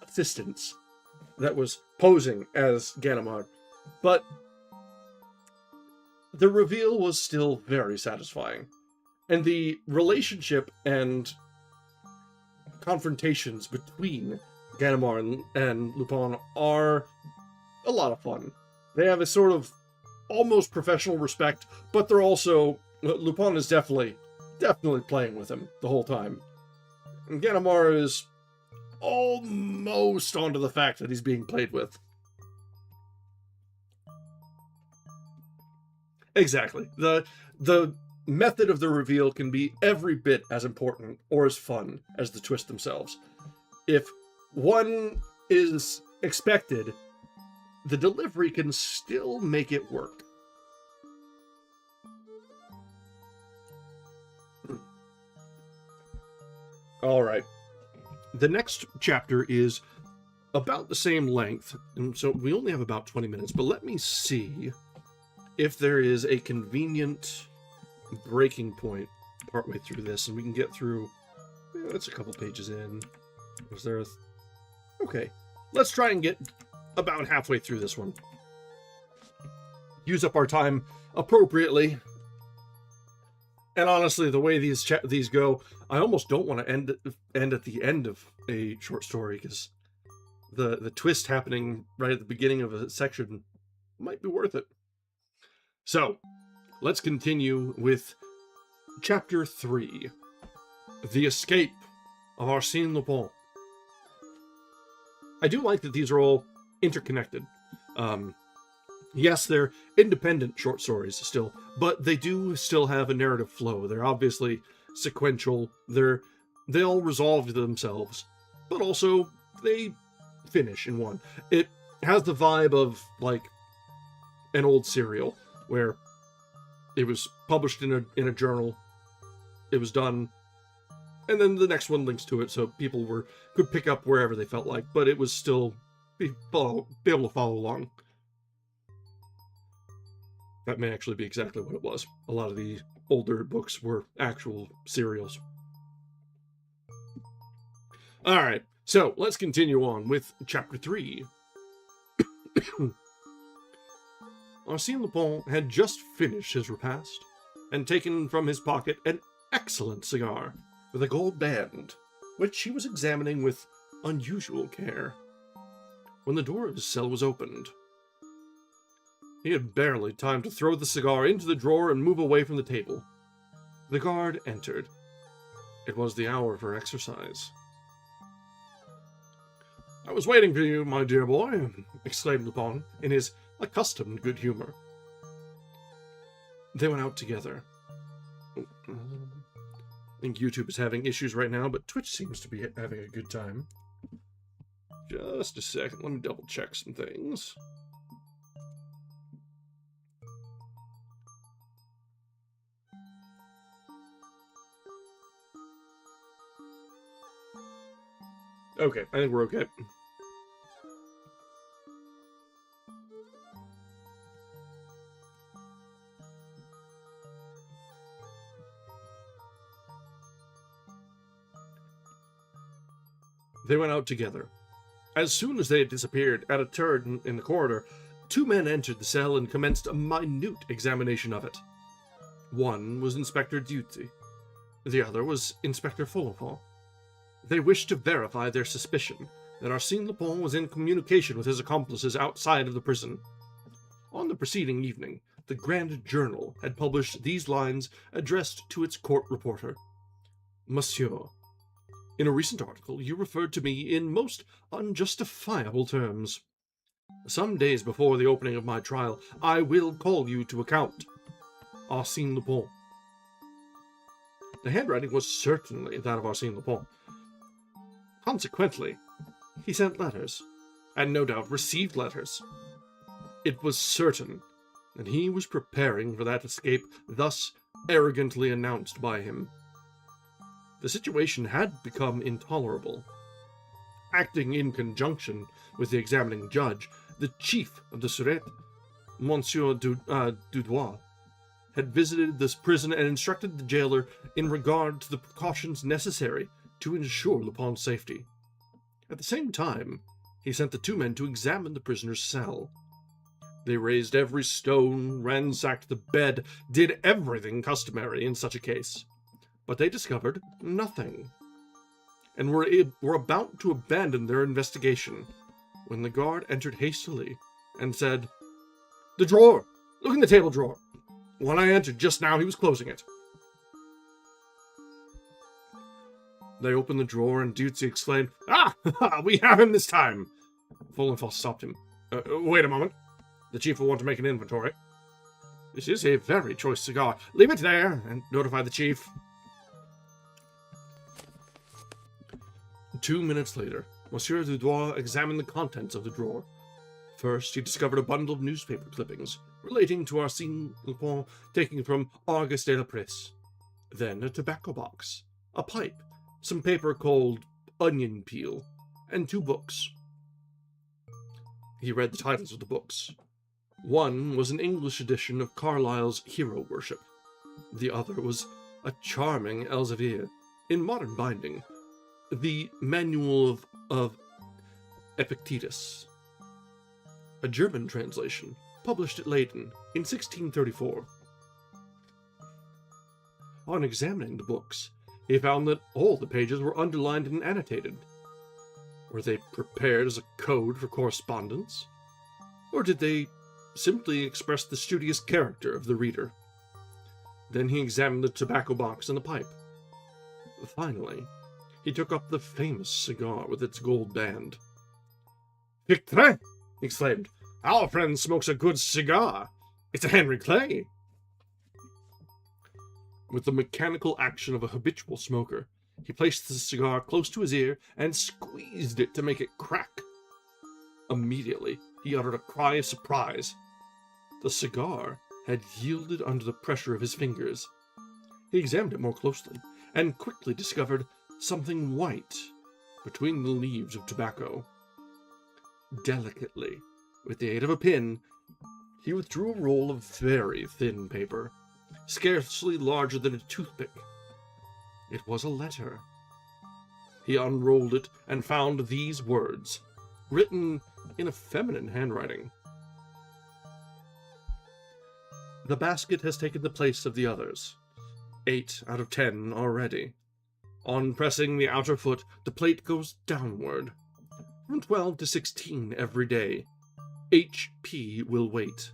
assistants that was posing as Ganimard. But the reveal was still very satisfying. And the relationship and confrontations between Ganimard and Lupin are a lot of fun. They have a sort of almost professional respect, but they're also... Lupin is definitely playing with him the whole time. And Ganimard is almost onto the fact that he's being played with. Exactly. The method of the reveal can be every bit as important or as fun as the twist themselves. If one is expected, the delivery can still make it work. All right. The next chapter is about the same length, and so we only have about 20 minutes, but let me see if there is a convenient breaking point partway through this, and we can get through... That's a couple pages in. Was there a... Okay. Let's try and get about halfway through this one. Use up our time appropriately. And honestly, the way these go, I almost don't want to end at the end of a short story, because the twist happening right at the beginning of a section might be worth it. So, let's continue with Chapter 3, The Escape of Arsène Lupin. I do like that these are all interconnected. Yes, they're independent short stories still, but they do still have a narrative flow. They're obviously sequential. They all resolve themselves, but also they finish in one. It has the vibe of, like, an old serial where it was published in a journal. It was done, and then the next one links to it, so people could pick up wherever they felt like, but it was still be able to follow along. That may actually be exactly what it was. A lot of the older books were actual serials. Alright, so let's continue on with Chapter 3. Arsène Lupin had just finished his repast, and taken from his pocket an excellent cigar with a gold band, which he was examining with unusual care, when the door of his cell was opened. He had barely time to throw the cigar into the drawer and move away from the table. The guard entered. It was the hour for exercise. "I was waiting for you, my dear boy," exclaimed Lupin, in his accustomed good humor. They went out together. I think YouTube is having issues right now, but Twitch seems to be having a good time. Just a second, let me double check some things. Okay, I think we're okay. They went out together. As soon as they had disappeared at a turn in the corridor, two men entered the cell and commenced a minute examination of it. One was Inspector Duty. The other was Inspector Follivant. They wished to verify their suspicion that Arsène Lupin was in communication with his accomplices outside of the prison. On the preceding evening, the Grand Journal had published these lines addressed to its court reporter. "Monsieur, in a recent article, you referred to me in most unjustifiable terms. Some days before the opening of my trial, I will call you to account. Arsène Lupin." The handwriting was certainly that of Arsène Lupin. Consequently, he sent letters, and no doubt received letters. It was certain that he was preparing for that escape thus arrogantly announced by him. The situation had become intolerable. Acting in conjunction with the examining judge, the chief of the Sûreté, Monsieur Dudois, had visited this prison and instructed the jailer in regard to the precautions necessary to ensure Lupin's safety. At the same time, he sent the two men to examine the prisoner's cell. They raised every stone, ransacked the bed, did everything customary in such a case. But they discovered nothing, and were about to abandon their investigation, when the guard entered hastily and said, "The drawer! Look in the table drawer! When I entered just now, he was closing it." They opened the drawer, and Duty exclaimed, "Ah! We have him this time!" Follivant stopped him. Wait a moment. The chief will want to make an inventory. This is a very choice cigar. Leave it there, and notify the chief." 2 minutes later, Monsieur Dudois examined the contents of the drawer. First, he discovered a bundle of newspaper clippings relating to Arsène Lupin taken from Argus de la Presse. Then a tobacco box, a pipe, some paper called onion peel, and 2 books. He read the titles of the books. One was an English edition of Carlyle's Hero Worship. The other was a charming Elsevier, in modern binding, the Manual of Epictetus, a German translation, published at Leyden in 1634. On examining the books, he found that all the pages were underlined and annotated. Were they prepared as a code for correspondence? Or did they simply express the studious character of the reader? Then he examined the tobacco box and the pipe. Finally, he took up the famous cigar with its gold band. "Victre!" he exclaimed. "Our friend smokes a good cigar. It's a Henry Clay." With the mechanical action of a habitual smoker, he placed the cigar close to his ear and squeezed it to make it crack. Immediately, he uttered a cry of surprise. The cigar had yielded under the pressure of his fingers. He examined it more closely, and quickly discovered something white between the leaves of tobacco. Delicately, with the aid of a pin, he withdrew a roll of very thin paper, scarcely larger than a toothpick. It was a letter. He unrolled it and found these words, written in a feminine handwriting. The basket has taken the place of the others. 8 out of 10 already. On pressing the outer foot, the plate goes downward. From 12 to 16 every day. HP will wait.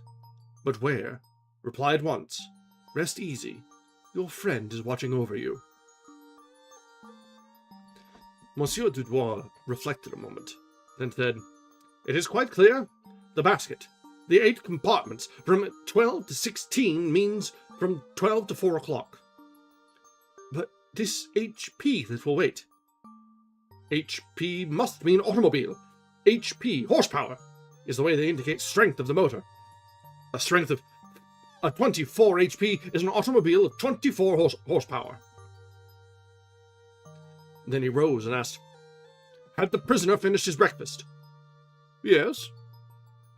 But where? Reply at once. Rest easy. Your friend is watching over you. Monsieur Dudois reflected a moment, then said, It is quite clear. The basket. The 8 compartments from 12 to 16 means from 12 to 4 o'clock. But this HP that will wait. HP must mean automobile. HP, horsepower, is the way they indicate strength of the motor. A strength of a 24 HP is an automobile of 24 horsepower. Then he rose and asked, Had the prisoner finished his breakfast? Yes.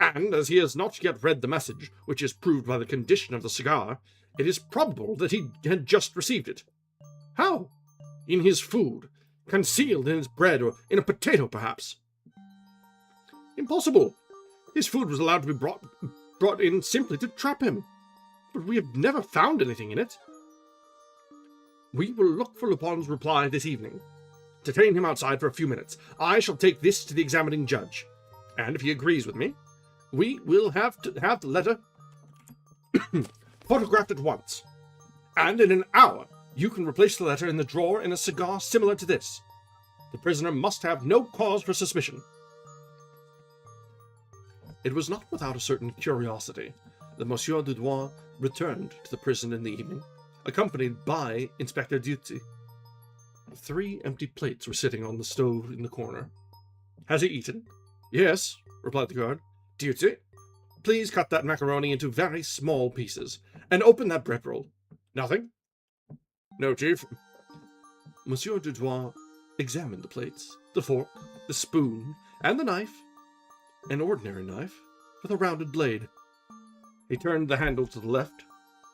And as he has not yet read the message, which is proved by the condition of the cigar, it is probable that he had just received it. How? In his food, concealed in his bread, or in a potato, perhaps. Impossible. His food was allowed to be brought in simply to trap him. But we have never found anything in it. We will look for Lupin's reply this evening. Detain him outside for a few minutes. I shall take this to the examining judge. And if he agrees with me, we will have to have the letter photographed at once. And in an hour, you can replace the letter in the drawer in a cigar similar to this. The prisoner must have no cause for suspicion. It was not without a certain curiosity that Monsieur Dudois returned to the prison in the evening, accompanied by Inspector Duty. 3 empty plates were sitting on the stove in the corner. Has he eaten? Yes, replied the guard. Duty, please cut that macaroni into very small pieces, and open that bread roll. Nothing? No, Chief. Monsieur Dudois examined the plates, the fork, the spoon, and the knife, an ordinary knife with a rounded blade. He turned the handle to the left,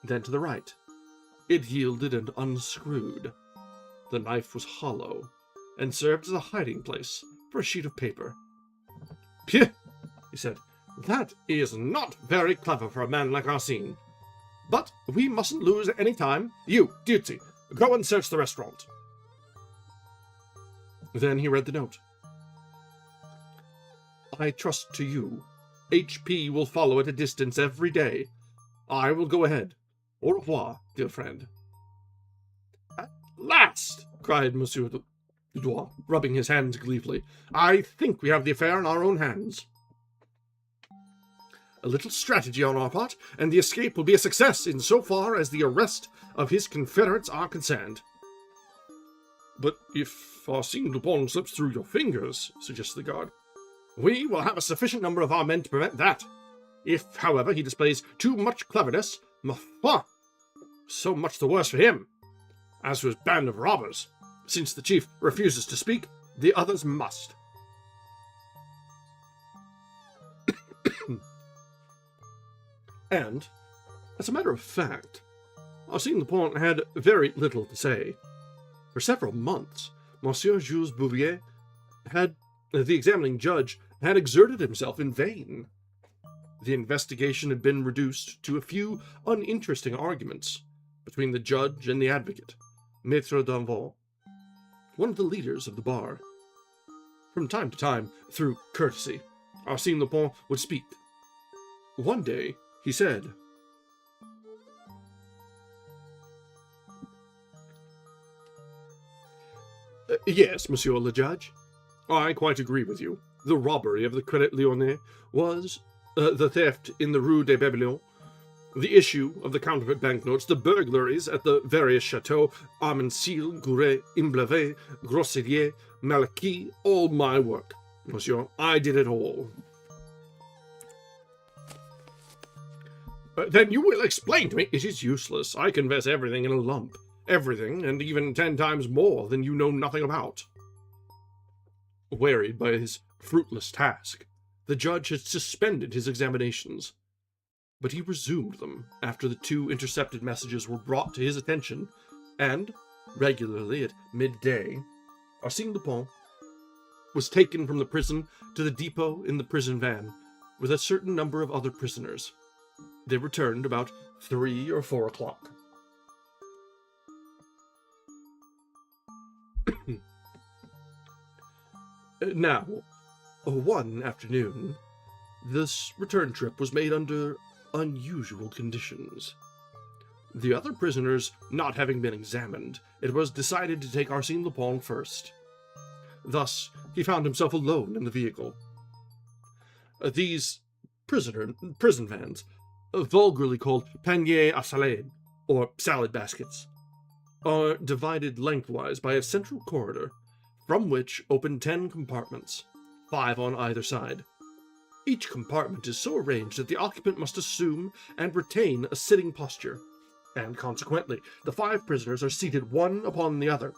then to the right. It yielded and unscrewed. The knife was hollow, and served as a hiding place for a sheet of paper. Phew, he said, that is not very clever for a man like Arsène. But we mustn't lose any time. You, Duty, go and search the restaurant. Then he read the note. I trust to you. HP will follow at a distance every day. I will go ahead. Au revoir, dear friend. At last, cried Monsieur Dudois, rubbing his hands gleefully. I think we have the affair in our own hands. A little strategy on our part, and the escape will be a success in so far as the arrest of his confederates are concerned. But if Arsène Lupin slips through your fingers, suggested the guard, we will have a sufficient number of our men to prevent that. If, however, he displays too much cleverness, ma foi, so much the worse for him. As for his band of robbers, since the chief refuses to speak, the others must. And, as a matter of fact, Arsène Lupin had very little to say. For several months, Monsieur Jules Bouvier the examining judge, had exerted himself in vain. The investigation had been reduced to a few uninteresting arguments between the judge and the advocate, Maître d'Envol, one of the leaders of the bar. From time to time, through courtesy, Arsène Lupin would speak. One day, he said, Yes, Monsieur le Judge, I quite agree with you. The robbery of the Crédit Lyonnais was the theft in the Rue des Babylons, the issue of the counterfeit banknotes, the burglaries at the various chateaux, Armensil, Gouret, Imblavet, Grosselier, Malaquis, all my work, monsieur. I did it all. Then you will explain to me. It is useless. I confess everything in a lump. Everything, and even 10 times more than you know nothing about. Wearied by his fruitless task, the judge had suspended his examinations. But he resumed them after the 2 intercepted messages were brought to his attention, and, regularly at midday, Arsène Lupin was taken from the prison to the depot in the prison van with a certain number of other prisoners. They returned about 3 or 4 o'clock. Now, one afternoon, this return trip was made under unusual conditions. The other prisoners not having been examined, it was decided to take Arsène Lupin first. Thus, he found himself alone in the vehicle. These prison vans, vulgarly called paniers à salade, or salad baskets, are divided lengthwise by a central corridor, from which open 10 compartments, 5 on either side. Each compartment is so arranged that the occupant must assume and retain a sitting posture, and consequently, the 5 prisoners are seated one upon the other,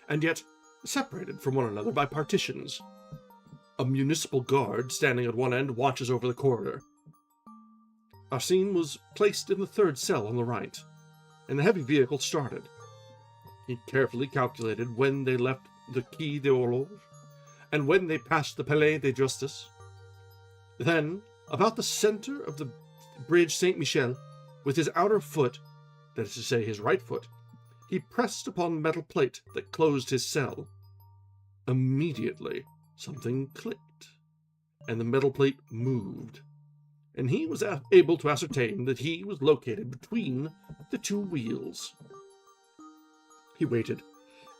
and yet separated from one another by partitions. A municipal guard standing at one end watches over the corridor. Arsène was placed in the 3rd cell on the right, and the heavy vehicle started. He carefully calculated when they left the Quai de Horloge, and when they passed the Palais de Justice. Then, about the center of the bridge Saint-Michel, with his outer foot, that is to say his right foot, he pressed upon the metal plate that closed his cell. Immediately, something clicked, and the metal plate moved, and he was able to ascertain that he was located between the 2 wheels. He waited,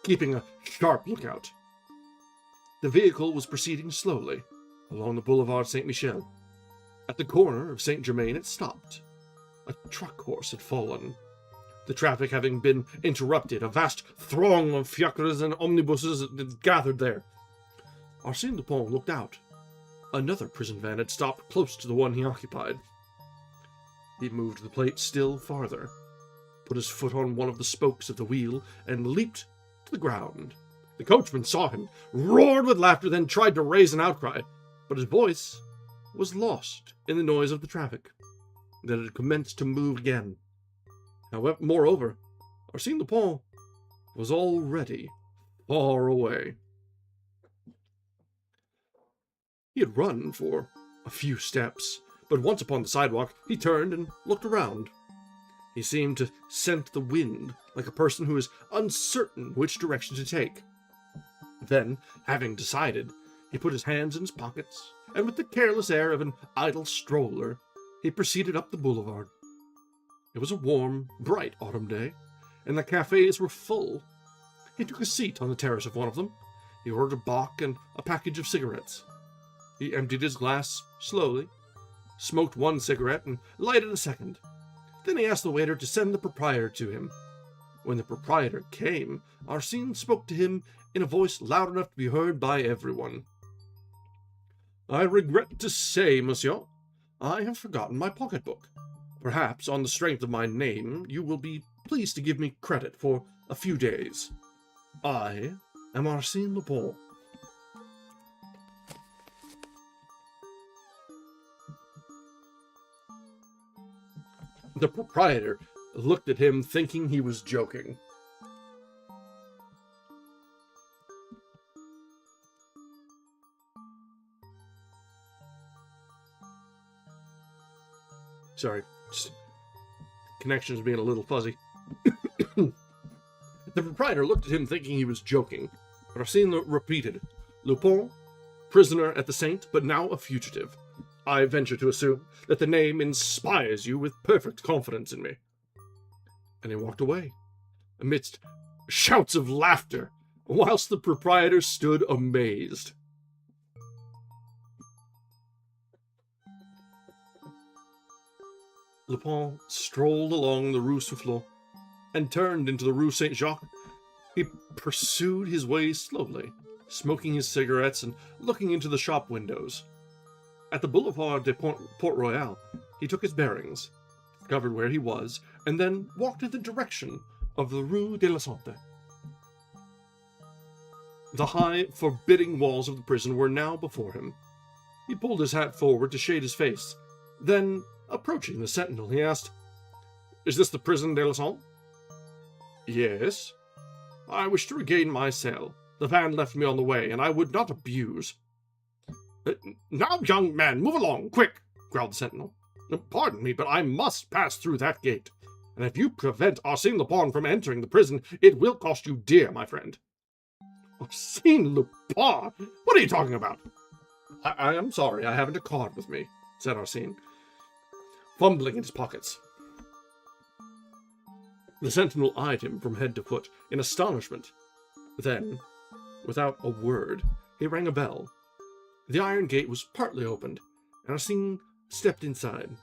keeping a sharp lookout. The vehicle was proceeding slowly along the Boulevard Saint-Michel. At the corner of Saint-Germain it stopped. A truck horse had fallen. The traffic having been interrupted, a vast throng of fiacres and omnibuses had gathered there. Arsène Lupin looked out. Another prison van had stopped close to the one he occupied. He moved the plate still farther, put his foot on one of the spokes of the wheel, and leaped to the ground. The coachman saw him, roared with laughter, then tried to raise an outcry, but his voice was lost in the noise of the traffic, that had commenced to move again. However, moreover, Arsène Lupin was already far away. He had run for a few steps, but once upon the sidewalk, he turned and looked around. He seemed to scent the wind, like a person who is uncertain which direction to take. Then, having decided, he put his hands in his pockets, and with the careless air of an idle stroller, he proceeded up the boulevard. It was a warm, bright autumn day, and the cafes were full. He took a seat on the terrace of one of them. He ordered a bock and a package of cigarettes. He emptied his glass slowly, smoked 1 cigarette, and lighted a second. Then he asked the waiter to send the proprietor to him. When the proprietor came, Arsène spoke to him in a voice loud enough to be heard by everyone. "I regret to say, monsieur, I have forgotten my pocketbook. Perhaps, on the strength of my name, you will be pleased to give me credit for a few days. I am Arsène Lupin." The proprietor looked at him, thinking he was joking. Sorry, connection's being a little fuzzy. The proprietor looked at him, thinking he was joking. But Arsène repeated, "Lupin, prisoner at the Saint, but now a fugitive. I venture to assume that the name inspires you with perfect confidence in me." And he walked away, amidst shouts of laughter, whilst the proprietor stood amazed. Lupin strolled along the Rue Soufflot and turned into the Rue Saint-Jacques. He pursued his way slowly, smoking his cigarettes and looking into the shop windows. At the Boulevard de Port-Royal, he took his bearings, discovered where he was, and then walked in the direction of the Rue de la Santé. The high, forbidding walls of the prison were now before him. He pulled his hat forward to shade his face. Then, approaching the sentinel, he asked, "Is this the prison de la Santé?" "Yes." "I wish to regain my cell. The van left me on the way, and I would not abuse." "Now, young man, move along, quick," growled the sentinel. "Pardon me, but I must pass through that gate. And if you prevent Arsène Lupin from entering the prison, it will cost you dear, my friend." "Arsène Lupin? What are you talking about?" I am sorry, I haven't a card with me," said Arsène, fumbling in his pockets. The sentinel eyed him from head to foot in astonishment. Then, without a word, he rang a bell. The iron gate was partly opened, and Arsène stepped inside.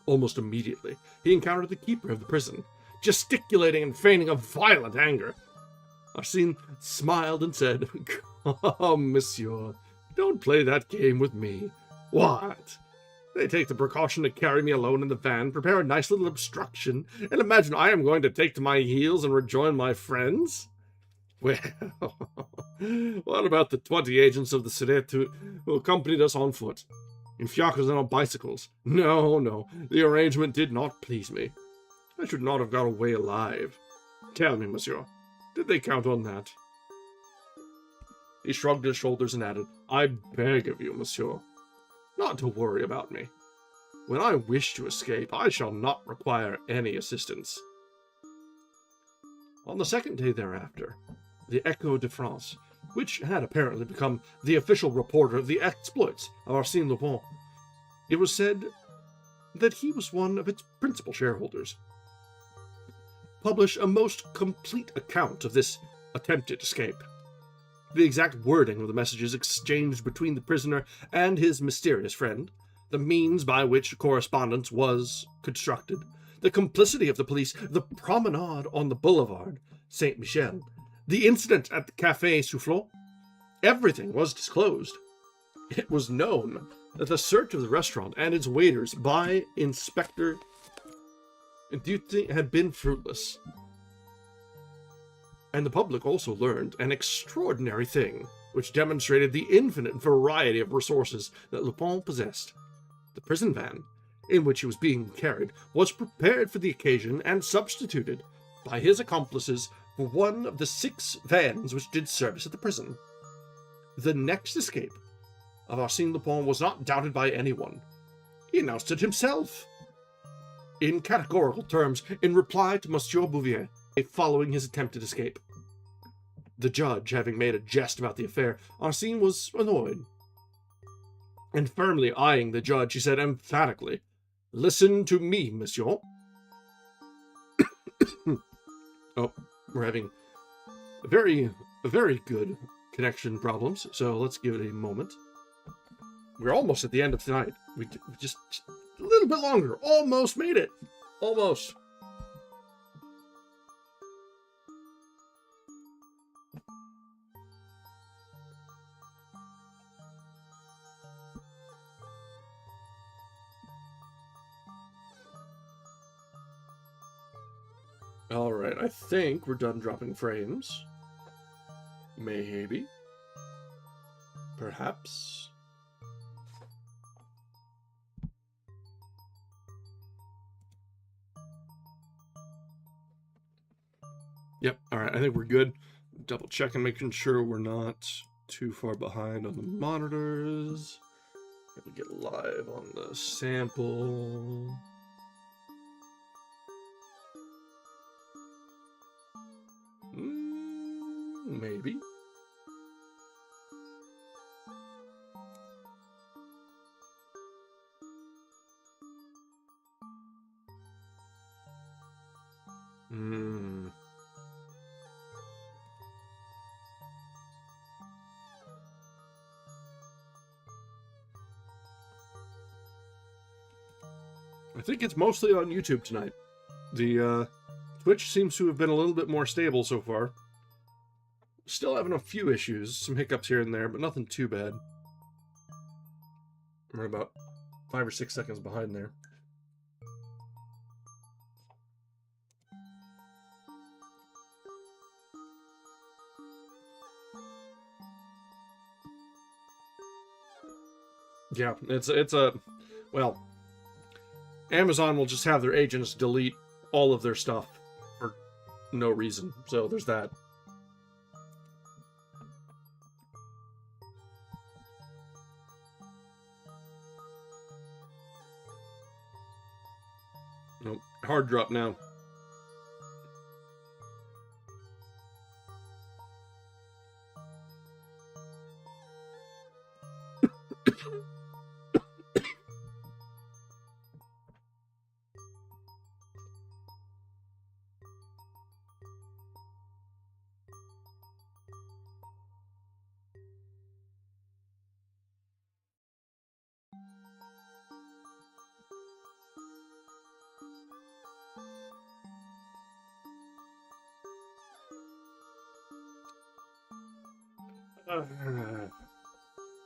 Almost immediately, he encountered the keeper of the prison, gesticulating and feigning a violent anger. Arsène smiled and said, "Come, monsieur, don't play that game with me. What? They take the precaution to carry me alone in the van, prepare a nice little obstruction, and imagine I am going to take to my heels and rejoin my friends? Well, what about the 20 agents of the Sûreté who accompanied us on foot, in fiacres and on bicycles? No, the arrangement did not please me. I should not have got away alive. Tell me, monsieur, did they count on that?" He shrugged his shoulders and added, "I beg of you, monsieur, not to worry about me. When I wish to escape, I shall not require any assistance." On the second day thereafter, the Echo de France, which had apparently become the official reporter of the exploits of Arsène Lupin, it was said that he was one of its principal shareholders, published a most complete account of this attempted escape. The exact wording of the messages exchanged between the prisoner and his mysterious friend, the means by which correspondence was constructed, the complicity of the police, the promenade on the Boulevard Saint-Michel, the incident at the Café Soufflot, everything was disclosed. It was known that the search of the restaurant and its waiters by Inspector Duty had been fruitless. And the public also learned an extraordinary thing, which demonstrated the infinite variety of resources that Lupin possessed. The prison van, in which he was being carried, was prepared for the occasion and substituted by his accomplices for one of the 6 vans which did service at the prison. The next escape of Arsène Lupin was not doubted by anyone. He announced it himself, in categorical terms, in reply to Monsieur Bouvier, following his attempted escape. The judge having made a jest about the affair, Arsène was annoyed. And firmly eyeing the judge, he said emphatically, "Listen to me, monsieur." Oh, we're having very good connection problems, so let's give it a moment. We're almost at the end of tonight. We just a little bit longer. Almost made it. Almost. Alright, I think we're done dropping frames. Maybe. Perhaps. Yep, alright, I think we're good. Double checking, making sure we're not too far behind on the monitors. If we get live on the sample. Maybe. I think it's mostly on YouTube tonight. The Twitch seems to have been a little bit more stable so far. Still having a few issues, some hiccups here and there, but nothing too bad. We're about 5 or 6 seconds behind there. Yeah, it's a, well, Amazon will just have their agents delete all of their stuff for no reason. So there's that. Nope. Hard drop now.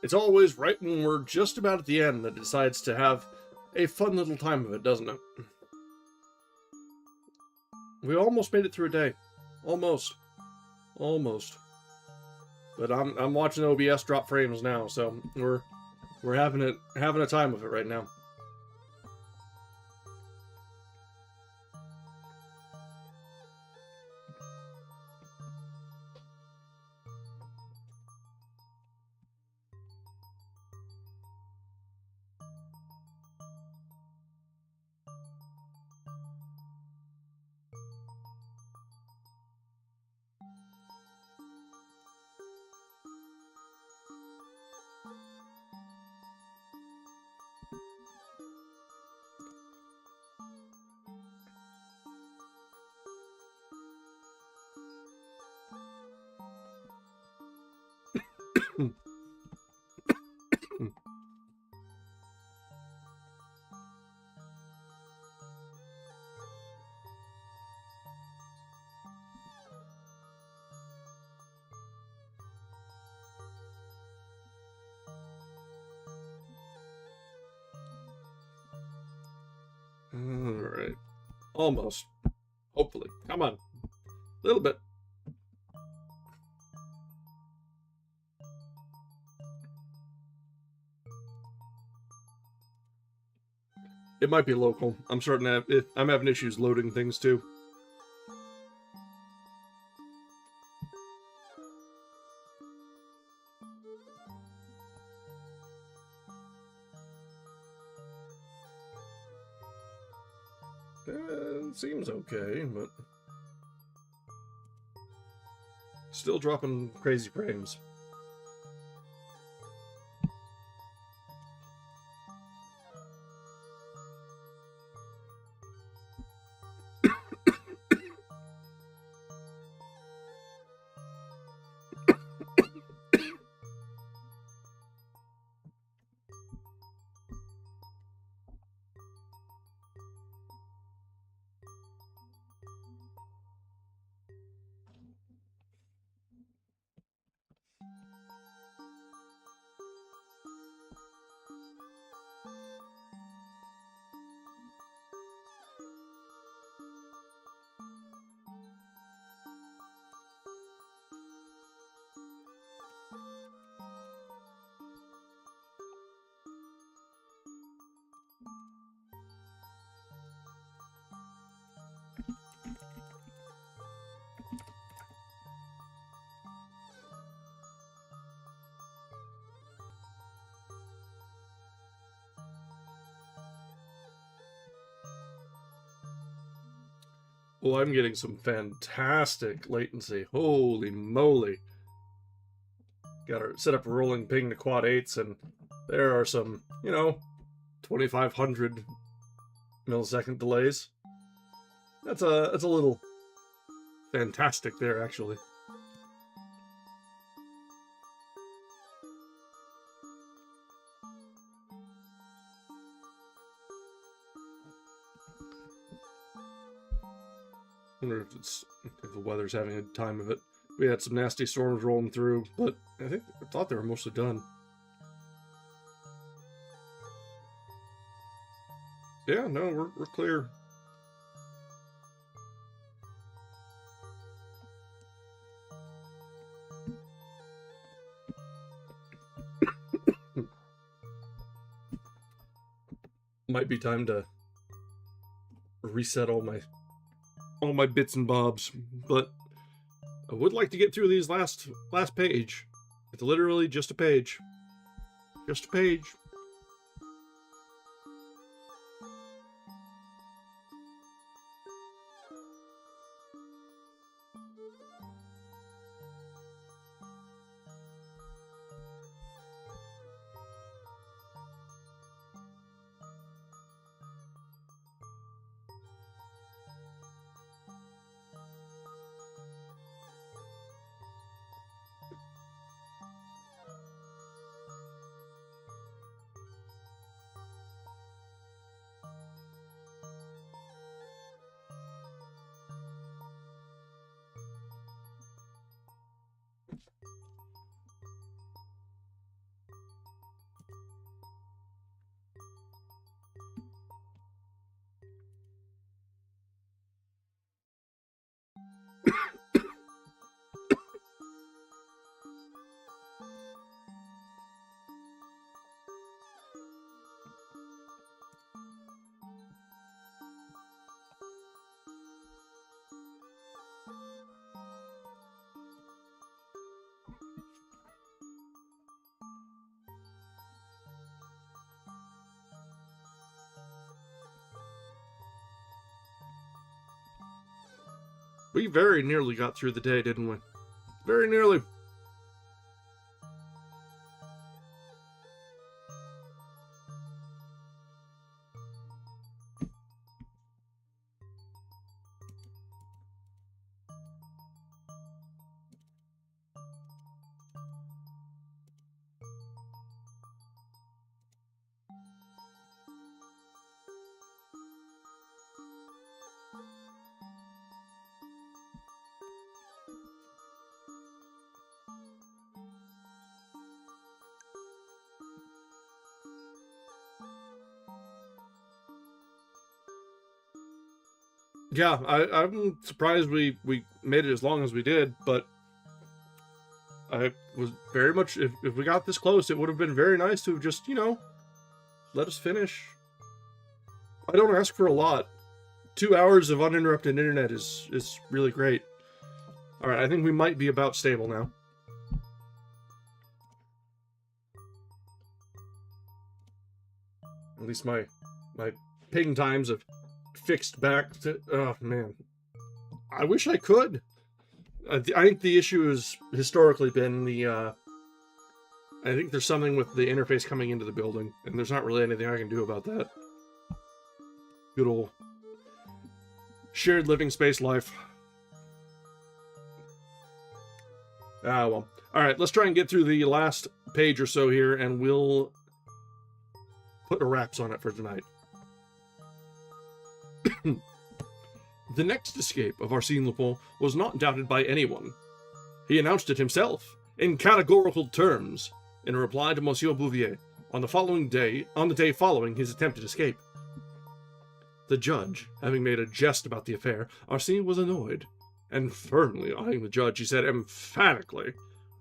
It's always right when we're just about at the end that it decides to have a fun little time of it, doesn't it? We almost made it through a day. Almost. Almost. But I'm watching OBS drop frames now, so we're having a time of it right now. Alright. Almost. Hopefully. Come on. A little bit. It might be local. I'm starting to have, I'm having issues loading things too. It seems okay, but still dropping crazy frames. Oh, I'm getting some fantastic latency. Holy moly. Got to set up a rolling ping to quad 8s, and there are some, 2500 millisecond delays. That's a little fantastic there, actually. I wonder if the weather's having a time of it. We had some nasty storms rolling through, but I thought they were mostly done. Yeah, no, we're clear. Might be time to reset all my bits and bobs, but I would like to get through these last page. It's literally just a page. Just a page. We very nearly got through the day, didn't we? Very nearly. Yeah, I'm surprised we made it as long as we did, but I was very much, if we got this close, it would have been very nice to have just, let us finish. I don't ask for a lot. 2 hours of uninterrupted internet is really great. Alright, I think we might be about stable now. At least my ping times have fixed back to... Oh, man. I wish I could. I think the issue has historically been the... I think there's something with the interface coming into the building, and there's not really anything I can do about that. Good old shared living space life. Ah, well. Alright, let's try and get through the last page or so here, and we'll put a wraps on it for tonight. The next escape of Arsène Lupin was not doubted by anyone. He announced it himself, in categorical terms, in a reply to Monsieur Bouvier, on the day following his attempted escape. The judge, having made a jest about the affair, Arsène was annoyed, and firmly eyeing the judge, he said emphatically,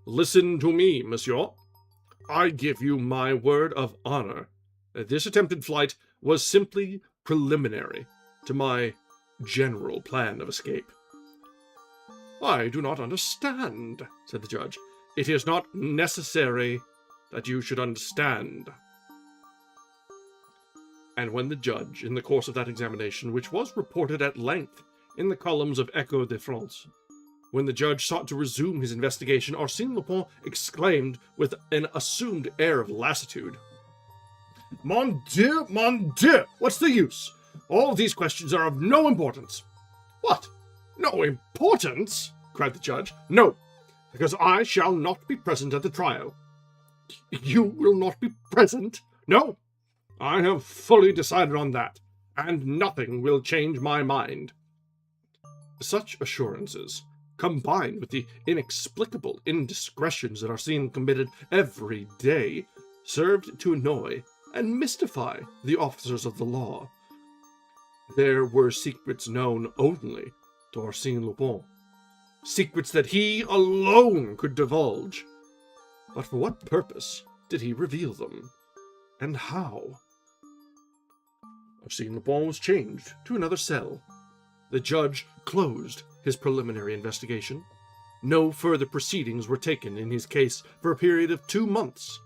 "Listen to me, monsieur. I give you my word of honor that this attempted flight was simply preliminary to my general plan of escape." "I do not understand," said the judge. "It is not necessary that you should understand." And when the judge, in the course of that examination, which was reported at length in the columns of Echo de France, when the judge sought to resume his investigation, Arsène Lupin exclaimed with an assumed air of lassitude, Mon Dieu, what's the use? All these questions are of no importance." "What? No importance?" cried the judge. "No, because I shall not be present at the trial." "You will not be present?" "No, I have fully decided on that, and nothing will change my mind." Such assurances, combined with the inexplicable indiscretions that Arsène committed every day, served to annoy and mystify the officers of the law, There were secrets known only to Arsène Lupin. Secrets that he alone could divulge. But for what purpose did he reveal them? And how? Arsène Lupin was changed to another cell. The judge closed his preliminary investigation. No further proceedings were taken in his case for a period of 2 months,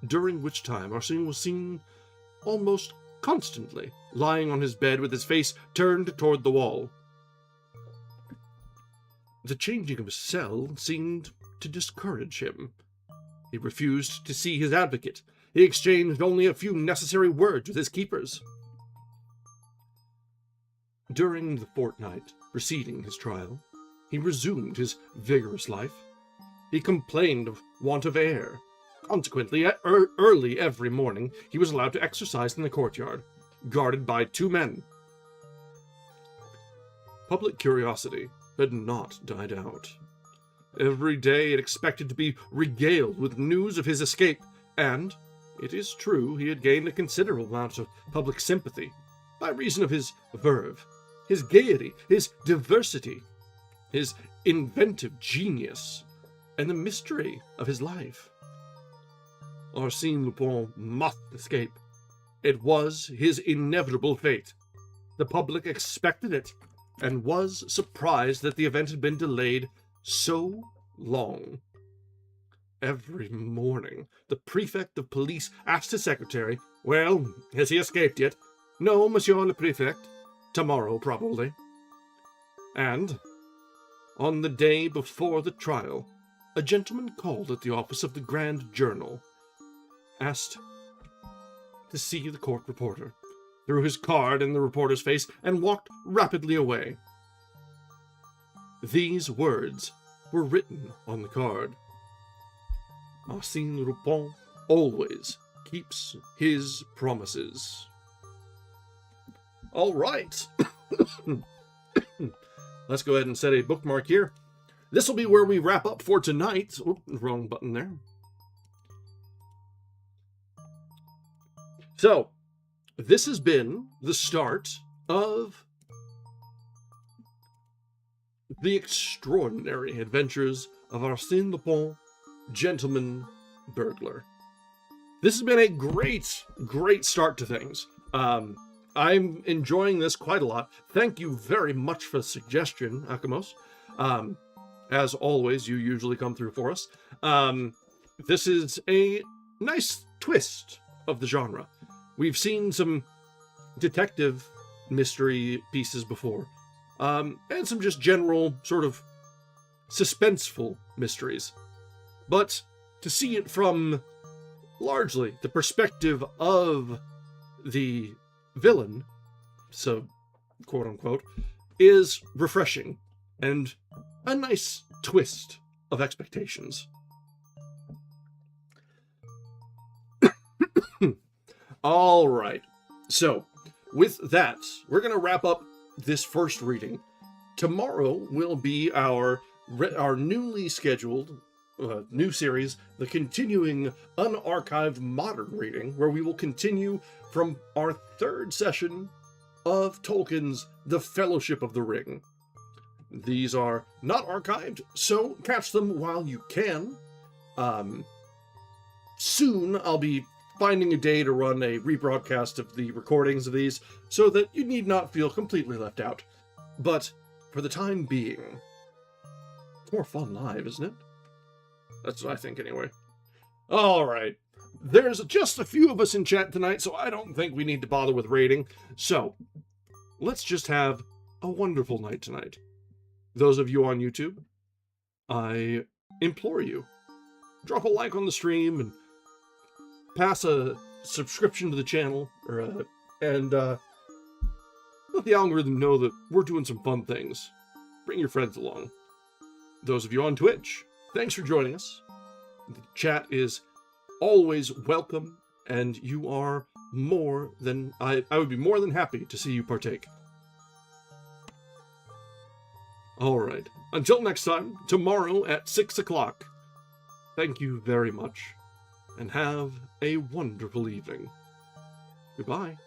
during which time Arsène was seen almost constantly lying on his bed with his face turned toward the wall. The changing of his cell seemed to discourage him. He refused to see his advocate. He exchanged only a few necessary words with his keepers. During the fortnight preceding his trial, he resumed his vigorous life. He complained of want of air. Consequently, early every morning, he was allowed to exercise in the courtyard, guarded by 2 men. Public curiosity had not died out. Every day it expected to be regaled with news of his escape, and, it is true, he had gained a considerable amount of public sympathy by reason of his verve, his gaiety, his diversity, his inventive genius, and the mystery of his life. Arsène Lupin must escape. It was his inevitable fate. The public expected it, and was surprised that the event had been delayed so long. Every morning, the prefect of police asked his secretary, "Well, has he escaped yet?" "No, monsieur le prefect. Tomorrow, probably." And, on the day before the trial, a gentleman called at the office of the Grand Journal, asked to see the court reporter, threw his card in the reporter's face, and walked rapidly away. These words were written on the card: Arsène Lupin always keeps his promises. All right. Let's go ahead and set a bookmark here. This will be where we wrap up for tonight. Oop, wrong button there. So, this has been the start of the extraordinary adventures of Arsène Lupin, Gentleman-Burglar. This has been a great, great start to things. I'm enjoying this quite a lot. Thank you very much for the suggestion, Akamos. As always, you usually come through for us. This is a nice twist of the genre. We've seen some detective mystery pieces before, and some just general sort of suspenseful mysteries. But to see it from largely the perspective of the villain, so quote unquote, is refreshing and a nice twist of expectations. All right. So, with that, we're going to wrap up this first reading. Tomorrow will be our newly scheduled new series, the continuing unarchived modern reading, where we will continue from our 3rd session of Tolkien's The Fellowship of the Ring. These are not archived, so catch them while you can. Soon I'll be finding a day to run a rebroadcast of the recordings of these, so that you need not feel completely left out. But for the time being, it's more fun live, isn't it? That's what I think, anyway. All right. There's just a few of us in chat tonight, so I don't think we need to bother with rating. So, let's just have a wonderful night tonight. Those of you on YouTube, I implore you, drop a like on the stream and pass a subscription to the channel, and let the algorithm know that we're doing some fun things. Bring your friends along. Those of you on Twitch, thanks for joining us. The chat is always welcome, and you are more than... I would be more than happy to see you partake. Alright, until next time, tomorrow at 6 o'clock. Thank you very much, and have a wonderful evening. Goodbye.